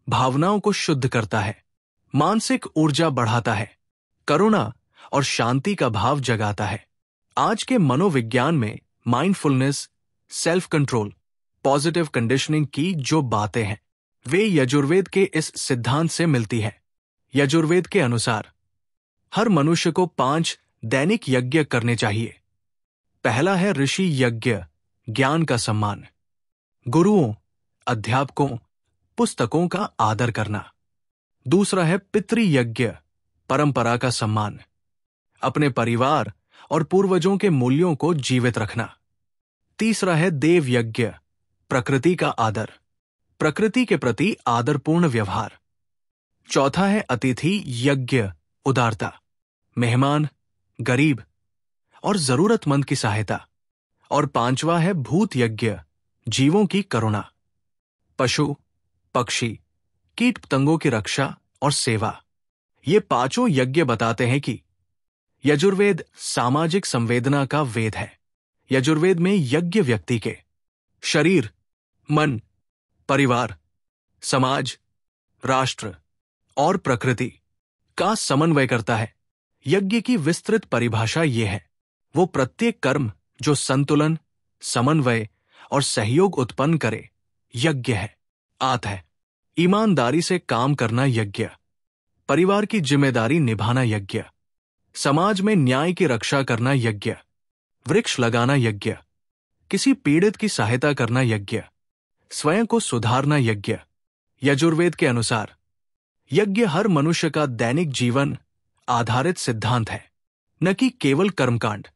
Speaker 1: भावनाओं को शुद्ध करता है, मानसिक ऊर्जा बढ़ाता है, करुणा और शांति का भाव जगाता है। आज के मनोविज्ञान में mindfulness, self control, positive conditioning की जो बातें हैं, वे यजुर्वेद के इस सिद्धांत से मिलती है। यजुर्वेद के अनुसार हर मनुष्य को 5 दैनिक यज्ञ करने चाहिए। पहला है ऋषि यज्ञ, ज्ञान का सम्मान, गुरुओं, अध्यापकों, पुस्तकों का आदर करना। दूसरा है पितृयज्ञ, परंपरा का सम्मान, अपने परिवार और पूर्वजों के मूल्यों को जीवित रखना। तीसरा है देव यज्ञ, प्रकृति का आदर, प्रकृति के प्रति आदरपूर्ण व्यवहार। चौथा है अतिथि यज्ञ, उदारता, मेहमान, गरीब और जरूरतमंद की सहायता। और पांचवा है भूत यज्ञ, जीवों की करुणा, पशु, पक्षी, कीट पतंगों की रक्षा और सेवा। ये पांचों यज्ञ बताते हैं कि यजुर्वेद सामाजिक संवेदना का वेद है। यजुर्वेद में यज्ञ व्यक्ति के शरीर, मन, परिवार, समाज, राष्ट्र और प्रकृति का समन्वय करता है। यज्ञ की विस्तृत परिभाषा ये है, वो प्रत्येक कर्म जो संतुलन, समन्वय और सहयोग उत्पन्न करे, यज्ञ है। आत है ईमानदारी से काम करना यज्ञ, परिवार की जिम्मेदारी निभाना यज्ञ, समाज में न्याय की रक्षा करना यज्ञ, वृक्ष लगाना यज्ञ, किसी पीड़ित की सहायता करना यज्ञ, स्वयं को सुधारना यज्ञ। यजुर्वेद के अनुसार यज्ञ हर मनुष्य का दैनिक जीवन आधारित सिद्धांत है, न कि केवल कर्मकांड।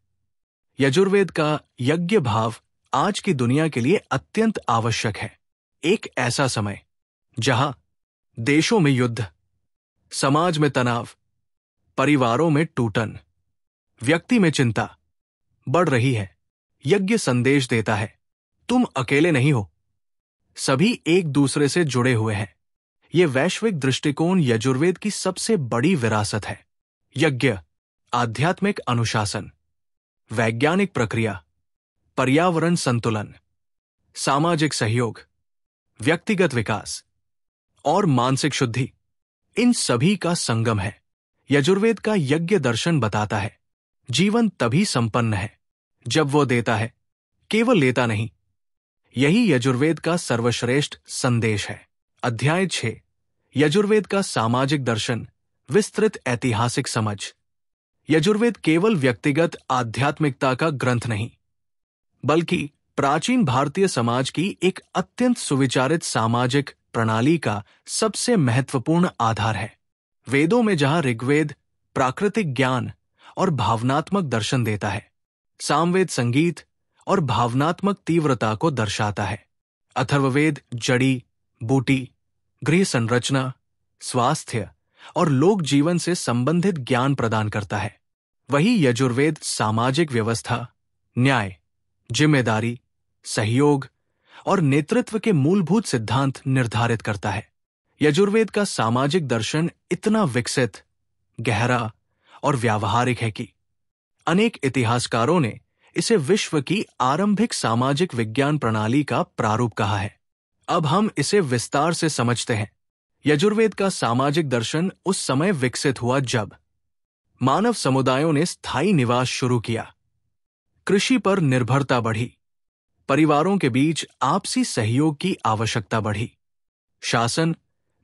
Speaker 1: यजुर्वेद का यज्ञ भाव आज की दुनिया के लिए अत्यंत आवश्यक है। एक ऐसा समय जहां देशों में युद्ध, समाज में तनाव, परिवारों में टूटन, व्यक्ति में चिंता बढ़ रही है, यज्ञ संदेश देता है, तुम अकेले नहीं हो, सभी एक दूसरे से जुड़े हुए हैं। यह वैश्विक दृष्टिकोण यजुर्वेद की सबसे बड़ी विरासत है। यज्ञ आध्यात्मिक अनुशासन, वैज्ञानिक प्रक्रिया, पर्यावरण संतुलन, सामाजिक सहयोग, व्यक्तिगत विकास और मानसिक शुद्धि, इन सभी का संगम है। यजुर्वेद का यज्ञ दर्शन बताता है, जीवन तभी संपन्न है जब वो देता है, केवल लेता नहीं। यही यजुर्वेद का सर्वश्रेष्ठ संदेश है। अध्याय 6, यजुर्वेद का सामाजिक दर्शन, विस्तृत ऐतिहासिक समझ। यजुर्वेद केवल व्यक्तिगत आध्यात्मिकता का ग्रंथ नहीं, बल्कि प्राचीन भारतीय समाज की एक अत्यंत सुविचारित सामाजिक प्रणाली का सबसे महत्वपूर्ण आधार है। वेदों में जहां ऋग्वेद प्राकृतिक ज्ञान और भावनात्मक दर्शन देता है, सामवेद संगीत और भावनात्मक तीव्रता को दर्शाता है, अथर्ववेद जड़ी बूटी, गृह संरचना, स्वास्थ्य और लोक जीवन से संबंधित ज्ञान प्रदान करता है, वही यजुर्वेद सामाजिक व्यवस्था, न्याय, जिम्मेदारी, सहयोग और नेतृत्व के मूलभूत सिद्धांत निर्धारित करता है। यजुर्वेद का सामाजिक दर्शन इतना विकसित, गहरा और व्यावहारिक है कि अनेक इतिहासकारों ने इसे विश्व की आरंभिक सामाजिक विज्ञान प्रणाली का प्रारूप कहा है। अब हम इसे विस्तार से समझते हैं। यजुर्वेद का सामाजिक दर्शन उस समय विकसित हुआ जब मानव समुदायों ने स्थायी निवास शुरू किया, कृषि पर निर्भरता बढ़ी, परिवारों के बीच आपसी सहयोग की आवश्यकता बढ़ी, शासन,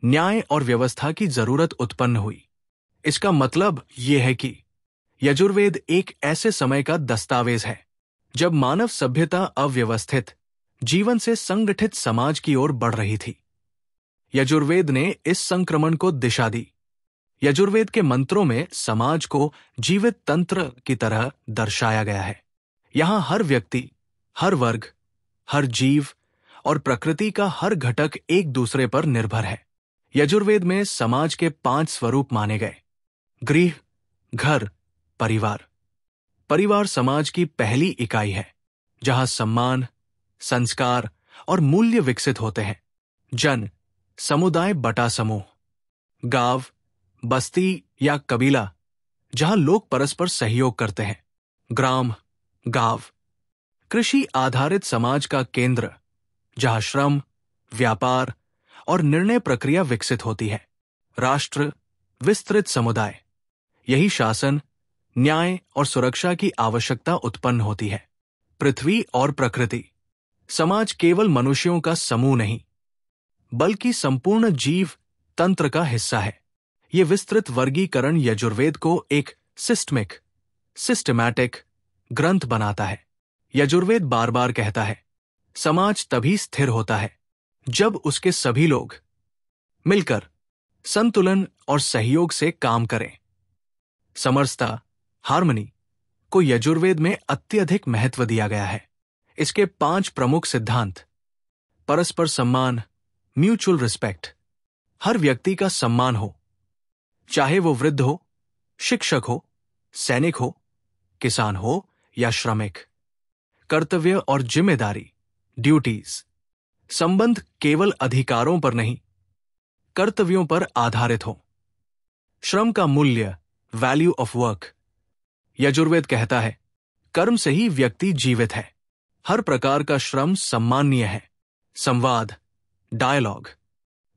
Speaker 1: न्याय और व्यवस्था की जरूरत उत्पन्न हुई। इसका मतलब यह है कि यजुर्वेद एक ऐसे समय का दस्तावेज है जब मानव सभ्यता अव्यवस्थित जीवन से संगठित समाज की ओर बढ़ रही थी। यजुर्वेद ने इस संक्रमण को दिशा दी। यजुर्वेद के मंत्रों में समाज को जीवित तंत्र की तरह दर्शाया गया है। यहां हर व्यक्ति, हर वर्ग, हर जीव और प्रकृति का हर घटक एक दूसरे पर निर्भर है। यजुर्वेद में समाज के 5 स्वरूप माने गए: गृह, घर, परिवार। परिवार समाज की पहली इकाई है, जहां सम्मान, संस्कार और मूल्य विकसित होते हैं। जन, समुदाय बटा समूह। गांव, बस्ती या कबीला, जहां लोग परस्पर सहयोग करते हैं। ग्राम, गांव, कृषि आधारित समाज का केंद्र, जहां श्रम, व्यापार और निर्णय प्रक्रिया विकसित होती है। राष्ट्र, विस्तृत समुदाय, यही शासन, न्याय और सुरक्षा की आवश्यकता उत्पन्न होती है। पृथ्वी और प्रकृति, समाज केवल मनुष्यों का समूह नहीं, बल्कि संपूर्ण जीव तंत्र का हिस्सा है। ये विस्तृत वर्गीकरण यजुर्वेद को एक सिस्टमैटिक ग्रंथ बनाता है। यजुर्वेद बार बार कहता है, समाज तभी स्थिर होता है जब उसके सभी लोग मिलकर संतुलन और सहयोग से काम करें। समरसता, हार्मनी को यजुर्वेद में अत्यधिक महत्व दिया गया है। इसके 5 प्रमुख सिद्धांत: परस्पर सम्मान, म्यूचुअल रिस्पेक्ट, हर व्यक्ति का सम्मान हो, चाहे वो वृद्ध हो, शिक्षक हो, सैनिक हो, किसान हो या श्रमिक। कर्तव्य और जिम्मेदारी, ड्यूटीज, संबंध केवल अधिकारों पर नहीं, कर्तव्यों पर आधारित हो। श्रम का मूल्य, वैल्यू ऑफ वर्क, यजुर्वेद कहता है, कर्म से ही व्यक्ति जीवित है। हर प्रकार का श्रम सम्माननीय है। संवाद, डायलॉग,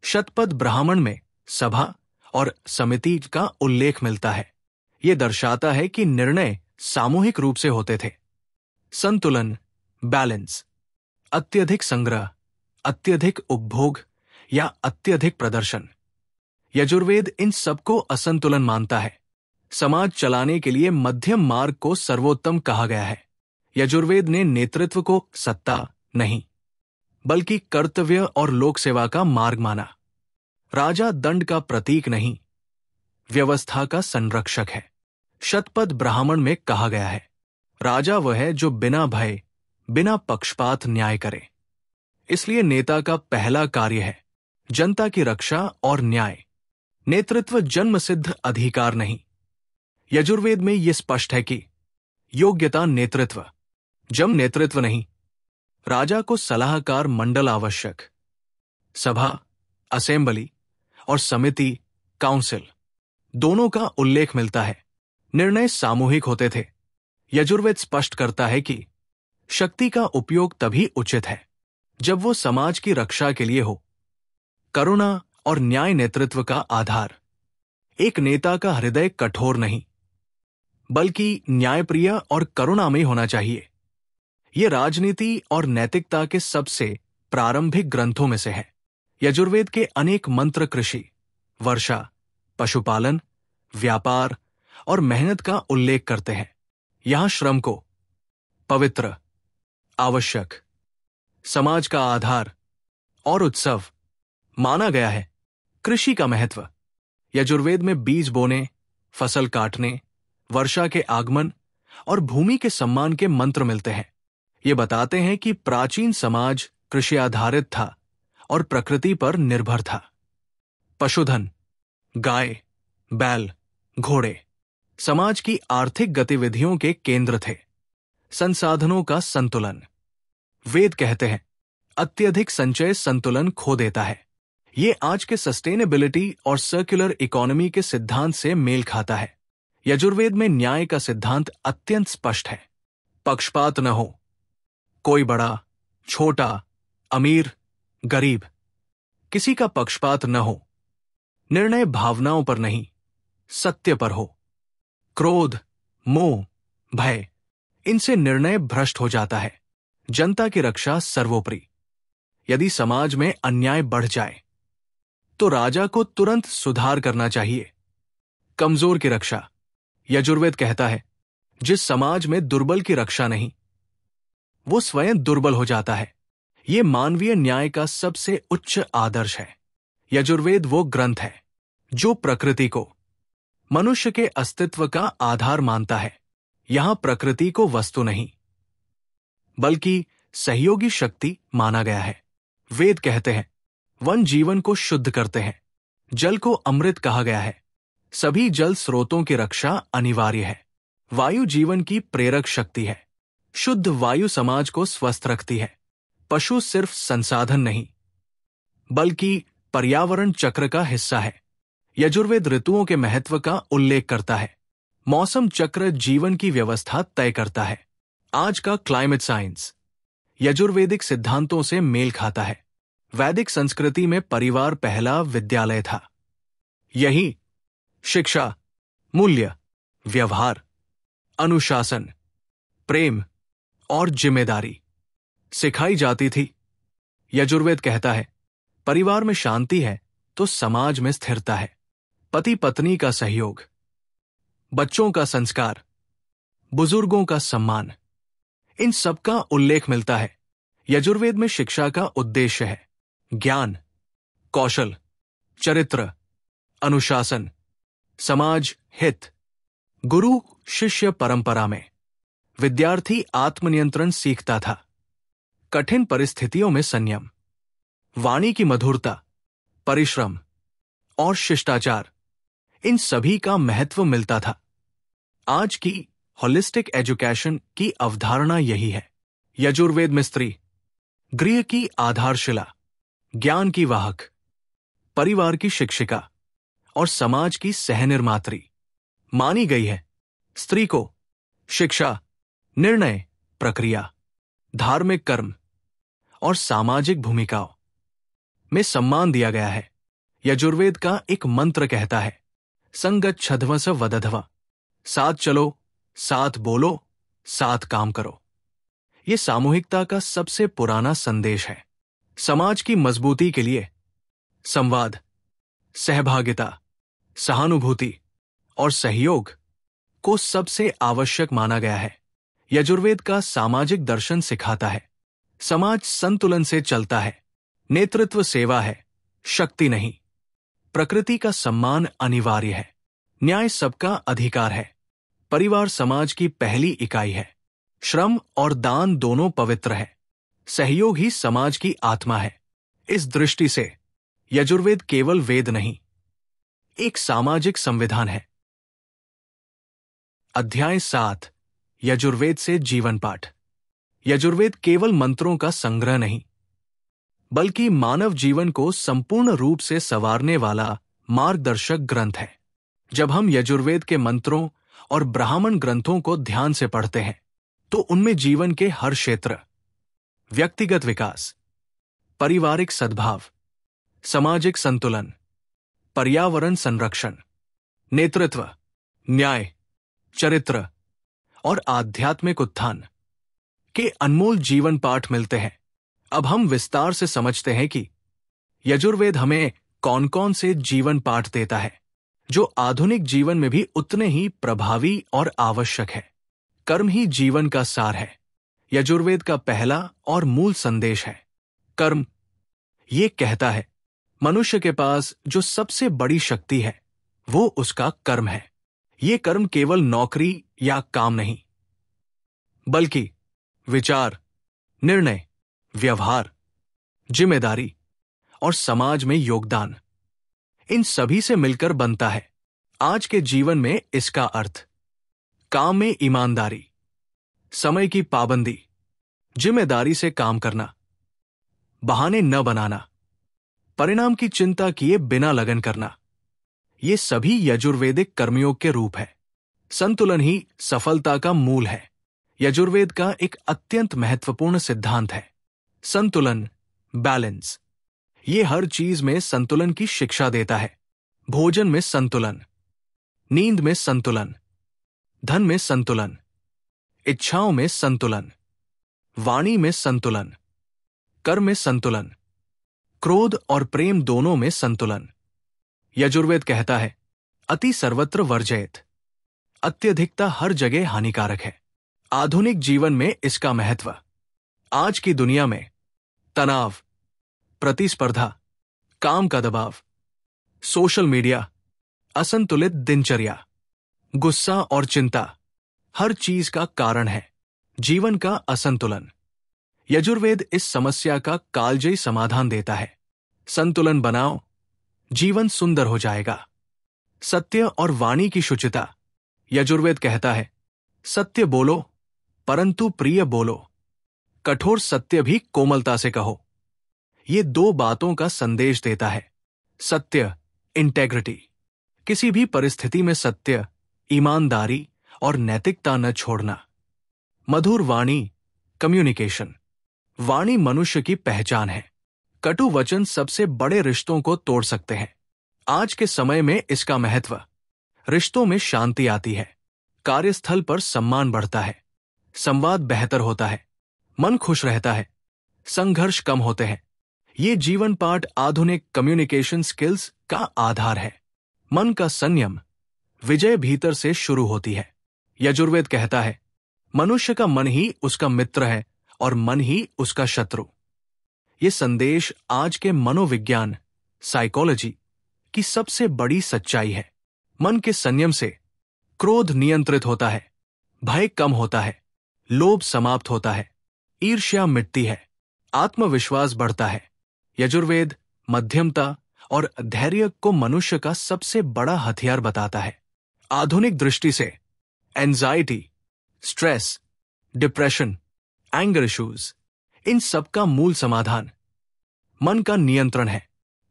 Speaker 1: शतपथ ब्राह्मण में सभा और समिति का उल्लेख मिलता है। यह दर्शाता है कि निर्णय सामूहिक रूप से होते थे। संतुलन, बैलेंस, अत्यधिक संग्रह, अत्यधिक उपभोग या अत्यधिक प्रदर्शन। यजुर्वेद इन सबको असंतुलन मानता है। समाज चलाने के लिए मध्यम मार्ग को सर्वोत्तम कहा गया है। यजुर्वेद ने नेतृत्व को सत्ता नहीं, बल्कि कर्तव्य और लोक सेवा का मार्ग माना। राजा दंड का प्रतीक नहीं, व्यवस्था का संरक्षक है। शतपथ ब्राह्मण में कहा गया है, राजा वह है जो बिना भय, बिना पक्षपात न्याय करे। इसलिए नेता का पहला कार्य है जनता की रक्षा और न्याय। नेतृत्व जन्मसिद्ध अधिकार नहीं। यजुर्वेद में यह स्पष्ट है कि योग्यता नेतृत्व, जब नेतृत्व नहीं, राजा को सलाहकार मंडल आवश्यक। सभा, असेंबली और समिति, काउंसिल, दोनों का उल्लेख मिलता है। निर्णय सामूहिक होते थे। यजुर्वेद स्पष्ट करता है कि शक्ति का उपयोग तभी उचित है जब वो समाज की रक्षा के लिए हो। करुणा और न्याय नेतृत्व का आधार। एक नेता का हृदय कठोर नहीं, बल्कि न्यायप्रिय और करुणामयी होना चाहिए। ये राजनीति और नैतिकता के सबसे प्रारंभिक ग्रंथों में से है। यजुर्वेद के अनेक मंत्र कृषि, वर्षा, पशुपालन, व्यापार और मेहनत का उल्लेख करते हैं। यहां श्रम को पवित्र, आवश्यक, समाज का आधार और उत्सव माना गया है। कृषि का महत्व। यजुर्वेद में बीज बोने, फसल काटने, वर्षा के आगमन और भूमि के सम्मान के मंत्र मिलते हैं। ये बताते हैं कि प्राचीन समाज कृषि आधारित था और प्रकृति पर निर्भर था। पशुधन, गाय, बैल, घोड़े समाज की आर्थिक गतिविधियों के केंद्र थे। संसाधनों का संतुलन। वेद कहते हैं, अत्यधिक संचय संतुलन खो देता है। ये आज के सस्टेनेबिलिटी और सर्कुलर इकोनॉमी के सिद्धांत से मेल खाता है। यजुर्वेद में न्याय का सिद्धांत अत्यंत स्पष्ट है। पक्षपात न हो। कोई बड़ा, छोटा, अमीर, गरीब, किसी का पक्षपात न हो। निर्णय भावनाओं पर नहीं, सत्य पर हो। क्रोध, मोह, भय, इनसे निर्णय भ्रष्ट हो जाता है। जनता की रक्षा सर्वोपरि। यदि समाज में अन्याय बढ़ जाए तो राजा को तुरंत सुधार करना चाहिए। कमजोर की रक्षा। यजुर्वेद कहता है, जिस समाज में दुर्बल की रक्षा नहीं, वो स्वयं दुर्बल हो जाता है। ये मानवीय न्याय का सबसे उच्च आदर्श है। यजुर्वेद वो ग्रंथ है जो प्रकृति को मनुष्य के अस्तित्व का आधार मानता है। यहां प्रकृति को वस्तु नहीं, बल्कि सहयोगी शक्ति माना गया है। वेद कहते हैं, वन जीवन को शुद्ध करते हैं। जल को अमृत कहा गया है। सभी जल स्रोतों की रक्षा अनिवार्य है। वायु जीवन की प्रेरक शक्ति है। शुद्ध वायु समाज को स्वस्थ रखती है। पशु सिर्फ संसाधन नहीं, बल्कि पर्यावरण चक्र का हिस्सा है। यजुर्वेद ऋतुओं के महत्व का उल्लेख करता है। मौसम चक्र जीवन की व्यवस्था तय करता है। आज का क्लाइमेट साइंस यजुर्वेदिक सिद्धांतों से मेल खाता है। वैदिक संस्कृति में परिवार पहला विद्यालय था। यही शिक्षा, मूल्य, व्यवहार, अनुशासन, प्रेम और जिम्मेदारी सिखाई जाती थी। यजुर्वेद कहता है, परिवार में शांति है तो समाज में स्थिरता है। पति पत्नी का सहयोग, बच्चों का संस्कार, बुजुर्गों का सम्मान, इन सब का उल्लेख मिलता है। यजुर्वेद में शिक्षा का उद्देश्य है ज्ञान, कौशल, चरित्र, अनुशासन, समाज हित। गुरु शिष्य परंपरा में विद्यार्थी आत्मनियंत्रण सीखता था। कठिन परिस्थितियों में संयम, वाणी की मधुरता, परिश्रम और शिष्टाचार, इन सभी का महत्व मिलता था। आज की होलिस्टिक एजुकेशन की अवधारणा यही है। यजुर्वेद में स्त्री गृह की आधारशिला, ज्ञान की वाहक, परिवार की शिक्षिका और समाज की सहनिर्मात्री मानी गई है। स्त्री को शिक्षा, निर्णय प्रक्रिया, धार्मिक कर्म और सामाजिक भूमिकाओं में सम्मान दिया गया है। यजुर्वेद का एक मंत्र कहता है, संगच्छध्वस वदध्व, साथ चलो, साथ बोलो, साथ काम करो। ये सामूहिकता का सबसे पुराना संदेश है। समाज की मजबूती के लिए संवाद, सहभागिता, सहानुभूति और सहयोग को सबसे आवश्यक माना गया है। यजुर्वेद का सामाजिक दर्शन सिखाता है, समाज संतुलन से चलता है। नेतृत्व सेवा है, शक्ति नहीं। प्रकृति का सम्मान अनिवार्य है। न्याय सबका अधिकार है। परिवार समाज की पहली इकाई है। श्रम और दान दोनों पवित्र है। सहयोग ही समाज की आत्मा है। इस दृष्टि से यजुर्वेद केवल वेद नहीं, एक सामाजिक संविधान है। अध्याय 7 यजुर्वेद से जीवन पाठ। यजुर्वेद केवल मंत्रों का संग्रह नहीं, बल्कि मानव जीवन को संपूर्ण रूप से संवारने वाला मार्गदर्शक ग्रंथ है। जब हम यजुर्वेद के मंत्रों और ब्राह्मण ग्रंथों को ध्यान से पढ़ते हैं तो उनमें जीवन के हर क्षेत्र, व्यक्तिगत विकास, पारिवारिक सद्भाव, सामाजिक संतुलन, पर्यावरण संरक्षण, नेतृत्व, न्याय, चरित्र और आध्यात्मिक उत्थान के अनमोल जीवन पाठ मिलते हैं। अब हम विस्तार से समझते हैं कि यजुर्वेद हमें कौन कौन से जीवन पाठ देता है, जो आधुनिक जीवन में भी उतने ही प्रभावी और आवश्यक है। कर्म ही जीवन का सार है। यजुर्वेद का पहला और मूल संदेश है कर्म। ये कहता है, मनुष्य के पास जो सबसे बड़ी शक्ति है वो उसका कर्म है। ये कर्म केवल नौकरी या काम नहीं, बल्कि विचार, निर्णय, व्यवहार, जिम्मेदारी और समाज में योगदान, इन सभी से मिलकर बनता है। आज के जीवन में इसका अर्थ काम में ईमानदारी, समय की पाबंदी, जिम्मेदारी से काम करना, बहाने न बनाना, परिणाम की चिंता किए बिना लगन करना, ये सभी यजुर्वेदिक कर्मयोग के रूप है। संतुलन ही सफलता का मूल है। यजुर्वेद का एक अत्यंत महत्वपूर्ण सिद्धांत है। संतुलन, बैलेंस। ये हर चीज में संतुलन की शिक्षा देता है। भोजन में संतुलन, नींद में संतुलन, धन में संतुलन, इच्छाओं में संतुलन, वाणी में संतुलन, कर्म में संतुलन, क्रोध और प्रेम दोनों में संतुलन। यजुर्वेद कहता है, अति सर्वत्र वर्जयेत। अत्यधिकता हर जगह हानिकारक है। आधुनिक जीवन में इसका महत्व। आज की दुनिया में तनाव, प्रतिस्पर्धा, काम का दबाव, सोशल मीडिया, असंतुलित दिनचर्या, गुस्सा और चिंता हर चीज का कारण है जीवन का असंतुलन। यजुर्वेद इस समस्या का कालजयी समाधान देता है। संतुलन बनाओ, जीवन सुंदर हो जाएगा। सत्य और वाणी की शुचिता। यजुर्वेद कहता है, सत्य बोलो परंतु प्रिय बोलो। कठोर सत्य भी कोमलता से कहो। ये दो बातों का संदेश देता है। सत्य, इंटेग्रिटी। किसी भी परिस्थिति में सत्य, ईमानदारी और नैतिकता न छोड़ना। मधुर वाणी, कम्युनिकेशन। वाणी मनुष्य की पहचान है। कटु वचन सबसे बड़े रिश्तों को तोड़ सकते हैं। आज के समय में इसका महत्व। रिश्तों में शांति आती है, कार्यस्थल पर सम्मान बढ़ता है, संवाद बेहतर होता है, मन खुश रहता है, संघर्ष कम होते हैं। ये जीवन पाठ आधुनिक कम्युनिकेशन स्किल्स का आधार है। मन का संयम, विजय भीतर से शुरू होती है। यजुर्वेद कहता है, मनुष्य का मन ही उसका मित्र है और मन ही उसका शत्रु। ये संदेश आज के मनोविज्ञान, साइकोलॉजी की सबसे बड़ी सच्चाई है। मन के संयम से क्रोध नियंत्रित होता है, भय कम होता है, लोभ समाप्त होता है, ईर्ष्या मिटती है, आत्मविश्वास बढ़ता है। यजुर्वेद मध्यमता और धैर्य को मनुष्य का सबसे बड़ा हथियार बताता है। आधुनिक दृष्टि से anxiety, stress, depression, anger issues, इन सब का मूल समाधान मन का नियंत्रण है,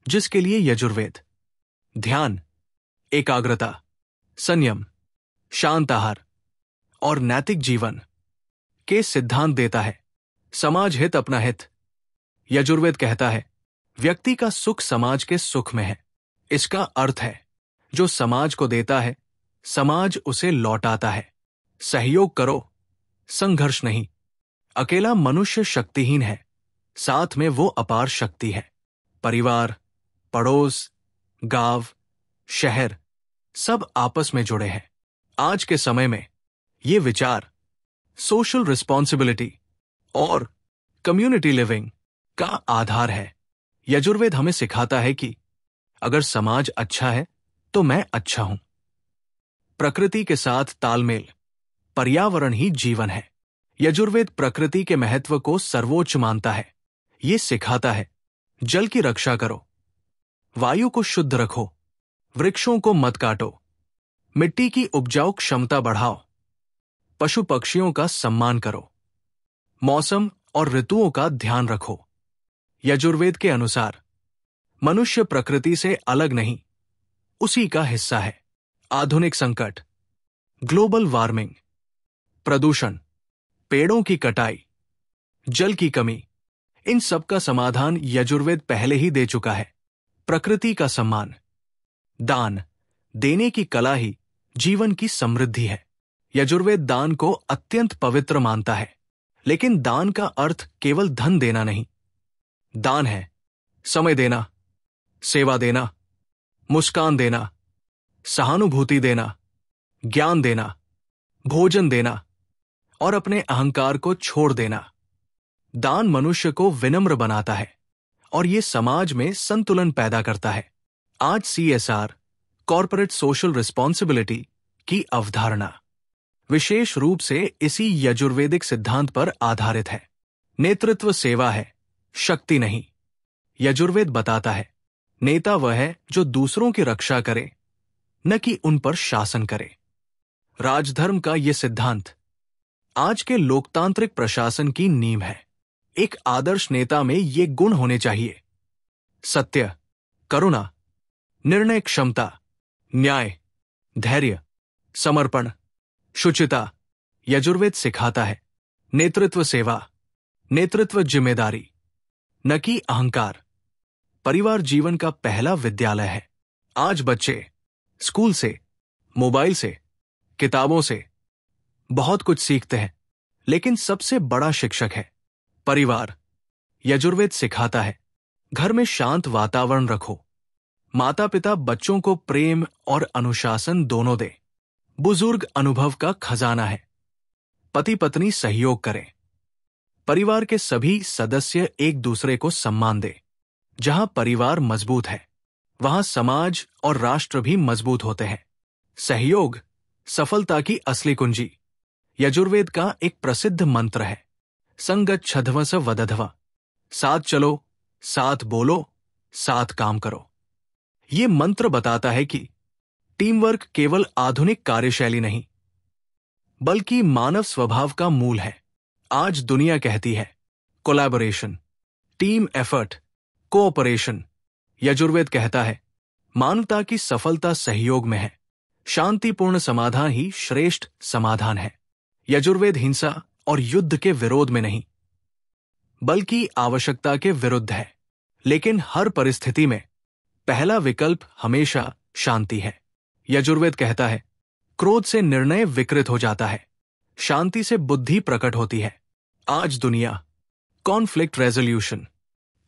Speaker 1: जिसके लिए यजुर्वेद ध्यान, एकाग्रता, संयम, शांत आहार और नैतिक जीवन के सिद्धांत देता है। समाज हित अपना हित। यजुर्वेद कहता है, व्यक्ति का सुख समाज के सुख में है। इसका अर्थ है, जो समाज को देता है, समाज उसे लौटाता है। सहयोग करो, संघर्ष नहीं। अकेला मनुष्य शक्तिहीन है, साथ में वो अपार शक्ति है। परिवार, पड़ोस, गांव, शहर सब आपस में जुड़े हैं। आज के समय में ये विचार सोशल रिस्पॉन्सिबिलिटी और कम्युनिटी लिविंग का आधार है। यजुर्वेद हमें सिखाता है कि अगर समाज अच्छा है तो मैं अच्छा हूं। प्रकृति के साथ तालमेल, पर्यावरण ही जीवन है। यजुर्वेद प्रकृति के महत्व को सर्वोच्च मानता है। ये सिखाता है, जल की रक्षा करो, वायु को शुद्ध रखो, वृक्षों को मत काटो, मिट्टी की उपजाऊ क्षमता बढ़ाओ, पशु पक्षियों का सम्मान करो, मौसम और ऋतुओं का ध्यान रखो। यजुर्वेद के अनुसार मनुष्य प्रकृति से अलग नहीं, उसी का हिस्सा है। आधुनिक संकट, ग्लोबल वार्मिंग, प्रदूषण, पेड़ों की कटाई, जल की कमी, इन सब का समाधान यजुर्वेद पहले ही दे चुका है। प्रकृति का सम्मान, दान देने की कला ही जीवन की समृद्धि है। यजुर्वेद दान को अत्यंत पवित्र मानता है, लेकिन दान का अर्थ केवल धन देना नहीं। दान है समय देना, सेवा देना, मुस्कान देना, सहानुभूति देना, ज्ञान देना, भोजन देना और अपने अहंकार को छोड़ देना। दान मनुष्य को विनम्र बनाता है और ये समाज में संतुलन पैदा करता है। आज CSR, कॉर्पोरेट सोशल रिस्पॉन्सिबिलिटी की अवधारणा विशेष रूप से इसी यजुर्वेदिक सिद्धांत पर आधारित है। नेतृत्व सेवा है, शक्ति नहीं। यजुर्वेद बताता है, नेता वह है जो दूसरों की रक्षा करे, न कि उन पर शासन करे। राजधर्म का यह सिद्धांत आज के लोकतांत्रिक प्रशासन की नींव है। एक आदर्श नेता में ये गुण होने चाहिए: सत्य, करुणा, निर्णय क्षमता, न्याय, धैर्य, समर्पण, शुचिता, यजुर्वेद सिखाता है नेतृत्व सेवा, नेतृत्व जिम्मेदारी, न कि अहंकार। परिवार जीवन का पहला विद्यालय है। आज बच्चे स्कूल से, मोबाइल से, किताबों से बहुत कुछ सीखते हैं, लेकिन सबसे बड़ा शिक्षक है परिवार। यजुर्वेद सिखाता है घर में शांत वातावरण रखो, माता पिता बच्चों को प्रेम और अनुशासन दोनों दे, बुजुर्ग अनुभव का खजाना है, पति पत्नी सहयोग करें, परिवार के सभी सदस्य एक दूसरे को सम्मान दे। जहां परिवार मजबूत है वहां समाज और राष्ट्र भी मजबूत होते हैं। सहयोग सफलता की असली कुंजी। यजुर्वेद का एक प्रसिद्ध मंत्र है संगच्छध्वस वदध्वा, साथ चलो, साथ बोलो, साथ काम करो। ये मंत्र बताता है कि टीम वर्क केवल आधुनिक कार्यशैली नहीं बल्कि मानव स्वभाव का मूल है। आज दुनिया कहती है collaboration, team effort, cooperation. Yajurveda कहता है मानवता की सफलता सहयोग में है, शांतिपूर्ण समाधान ही श्रेष्ठ समाधान है। यजुर्वेद हिंसा और युद्ध के विरोध में नहीं बल्कि आवश्यकता के विरुद्ध है, लेकिन हर परिस्थिति में पहला विकल्प हमेशा शांति है। यजुर्वेद कहता है क्रोध से निर्णय विकृत हो जाता है, शांति से बुद्धि प्रकट होती है। आज दुनिया कॉन्फ्लिक्ट रेजोल्यूशन,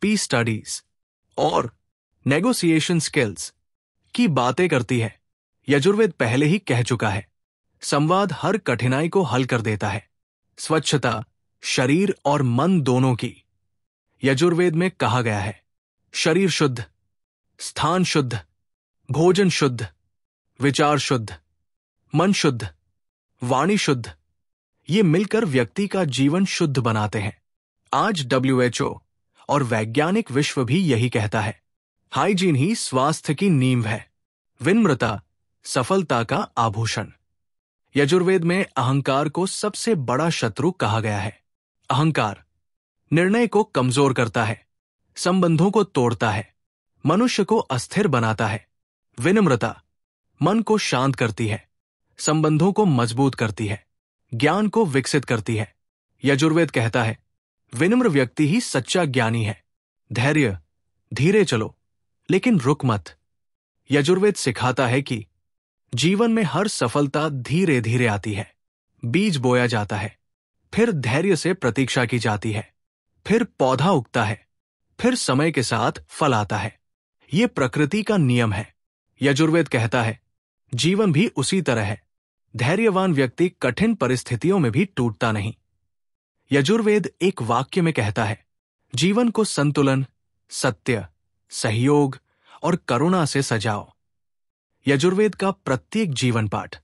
Speaker 1: पीस स्टडीज और नेगोशिएशन स्किल्स की बातें करती है। यजुर्वेद पहले ही कह चुका है संवाद हर कठिनाई को हल कर देता है। स्वच्छता शरीर और मन दोनों की। यजुर्वेद में कहा गया है शरीर शुद्ध, स्थान शुद्ध, भोजन शुद्ध, विचार शुद्ध, मन शुद्ध, वाणी शुद्ध, ये मिलकर व्यक्ति का जीवन शुद्ध बनाते हैं। आज WHO और वैज्ञानिक विश्व भी यही कहता है हाइजीन ही स्वास्थ्य की नींव है, विनम्रता सफलता का आभूषण। यजुर्वेद में अहंकार को सबसे बड़ा शत्रु कहा गया है। अहंकार निर्णय को कमजोर करता है, संबंधों को तोड़ता है, मनुष्य को अस्थिर बनाता है। विनम्रता मन को शांत करती है, संबंधों को मजबूत करती है, ज्ञान को विकसित करती है। यजुर्वेद कहता है विनम्र व्यक्ति ही सच्चा ज्ञानी है। धैर्य, धीरे चलो लेकिन रुक मत। यजुर्वेद सिखाता है कि जीवन में हर सफलता धीरे धीरे आती है। बीज बोया जाता है, फिर धैर्य से प्रतीक्षा की जाती है, फिर पौधा उगता है, फिर समय के साथ फल आता है। ये प्रकृति का नियम है। यजुर्वेद कहता है जीवन भी उसी तरह है। धैर्यवान व्यक्ति कठिन परिस्थितियों में भी टूटता नहीं। यजुर्वेद एक वाक्य में कहता है जीवन को संतुलन, सत्य, सहयोग और करुणा से सजाओ। यजुर्वेद का प्रत्येक जीवन पाठ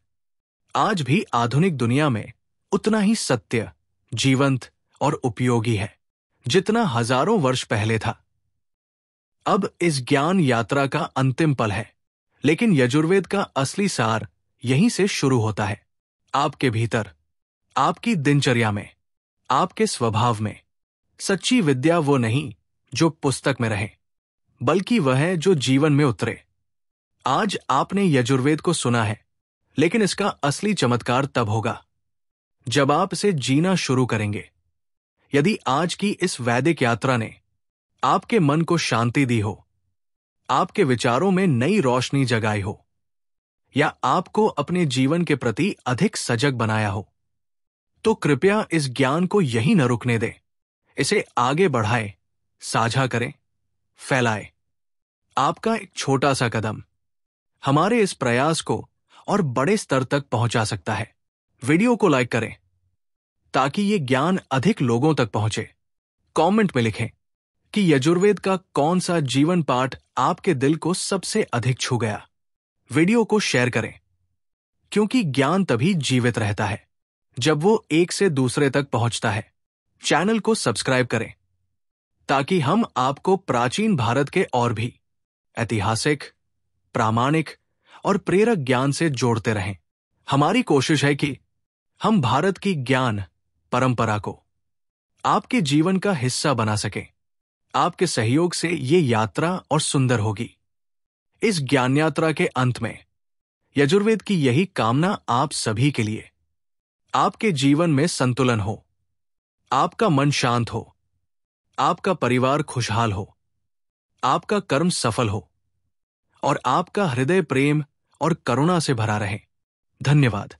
Speaker 1: आज भी आधुनिक दुनिया में उतना ही सत्य, जीवंत और उपयोगी है जितना हजारों वर्ष पहले था। अब इस ज्ञान यात्रा का अंतिम पल है, लेकिन यजुर्वेद का असली सार यहीं से शुरू होता है। आपके भीतर, आपकी दिनचर्या में, आपके स्वभाव में। सच्ची विद्या वो नहीं जो पुस्तक में रहे, बल्कि वह है जो जीवन में उतरे। आज आपने यजुर्वेद को सुना है, लेकिन इसका असली चमत्कार तब होगा जब आप इसे जीना शुरू करेंगे। यदि आज की इस वैदिक यात्रा ने आपके मन को शांति दी हो, आपके विचारों में नई रोशनी जगाई हो, या आपको अपने जीवन के प्रति अधिक सजग बनाया हो, तो कृपया इस ज्ञान को यहीं न रुकने दें। इसे आगे बढ़ाएं, साझा करें, फैलाएं। आपका एक छोटा सा कदम हमारे इस प्रयास को और बड़े स्तर तक पहुंचा सकता है। वीडियो को लाइक करें ताकि ये ज्ञान अधिक लोगों तक पहुंचे। कमेंट में लिखें कि यजुर्वेद का कौन सा जीवन पाठ आपके दिल को सबसे अधिक छू गया। वीडियो को शेयर करें, क्योंकि ज्ञान तभी जीवित रहता है जब वो एक से दूसरे तक पहुंचता है। चैनल को सब्सक्राइब करें ताकि हम आपको प्राचीन भारत के और भी ऐतिहासिक, प्रामाणिक और प्रेरक ज्ञान से जोड़ते रहें। हमारी कोशिश है कि हम भारत की ज्ञान परंपरा को आपके जीवन का हिस्सा बना सकें। आपके सहयोग से ये यात्रा और सुंदर होगी। इस ज्ञान यात्रा के अंत में यजुर्वेद की यही कामना आप सभी के लिए। आपके जीवन में संतुलन हो, आपका मन शांत हो, आपका परिवार खुशहाल हो, आपका कर्म सफल हो और आपका हृदय प्रेम और करुणा से भरा रहे। धन्यवाद।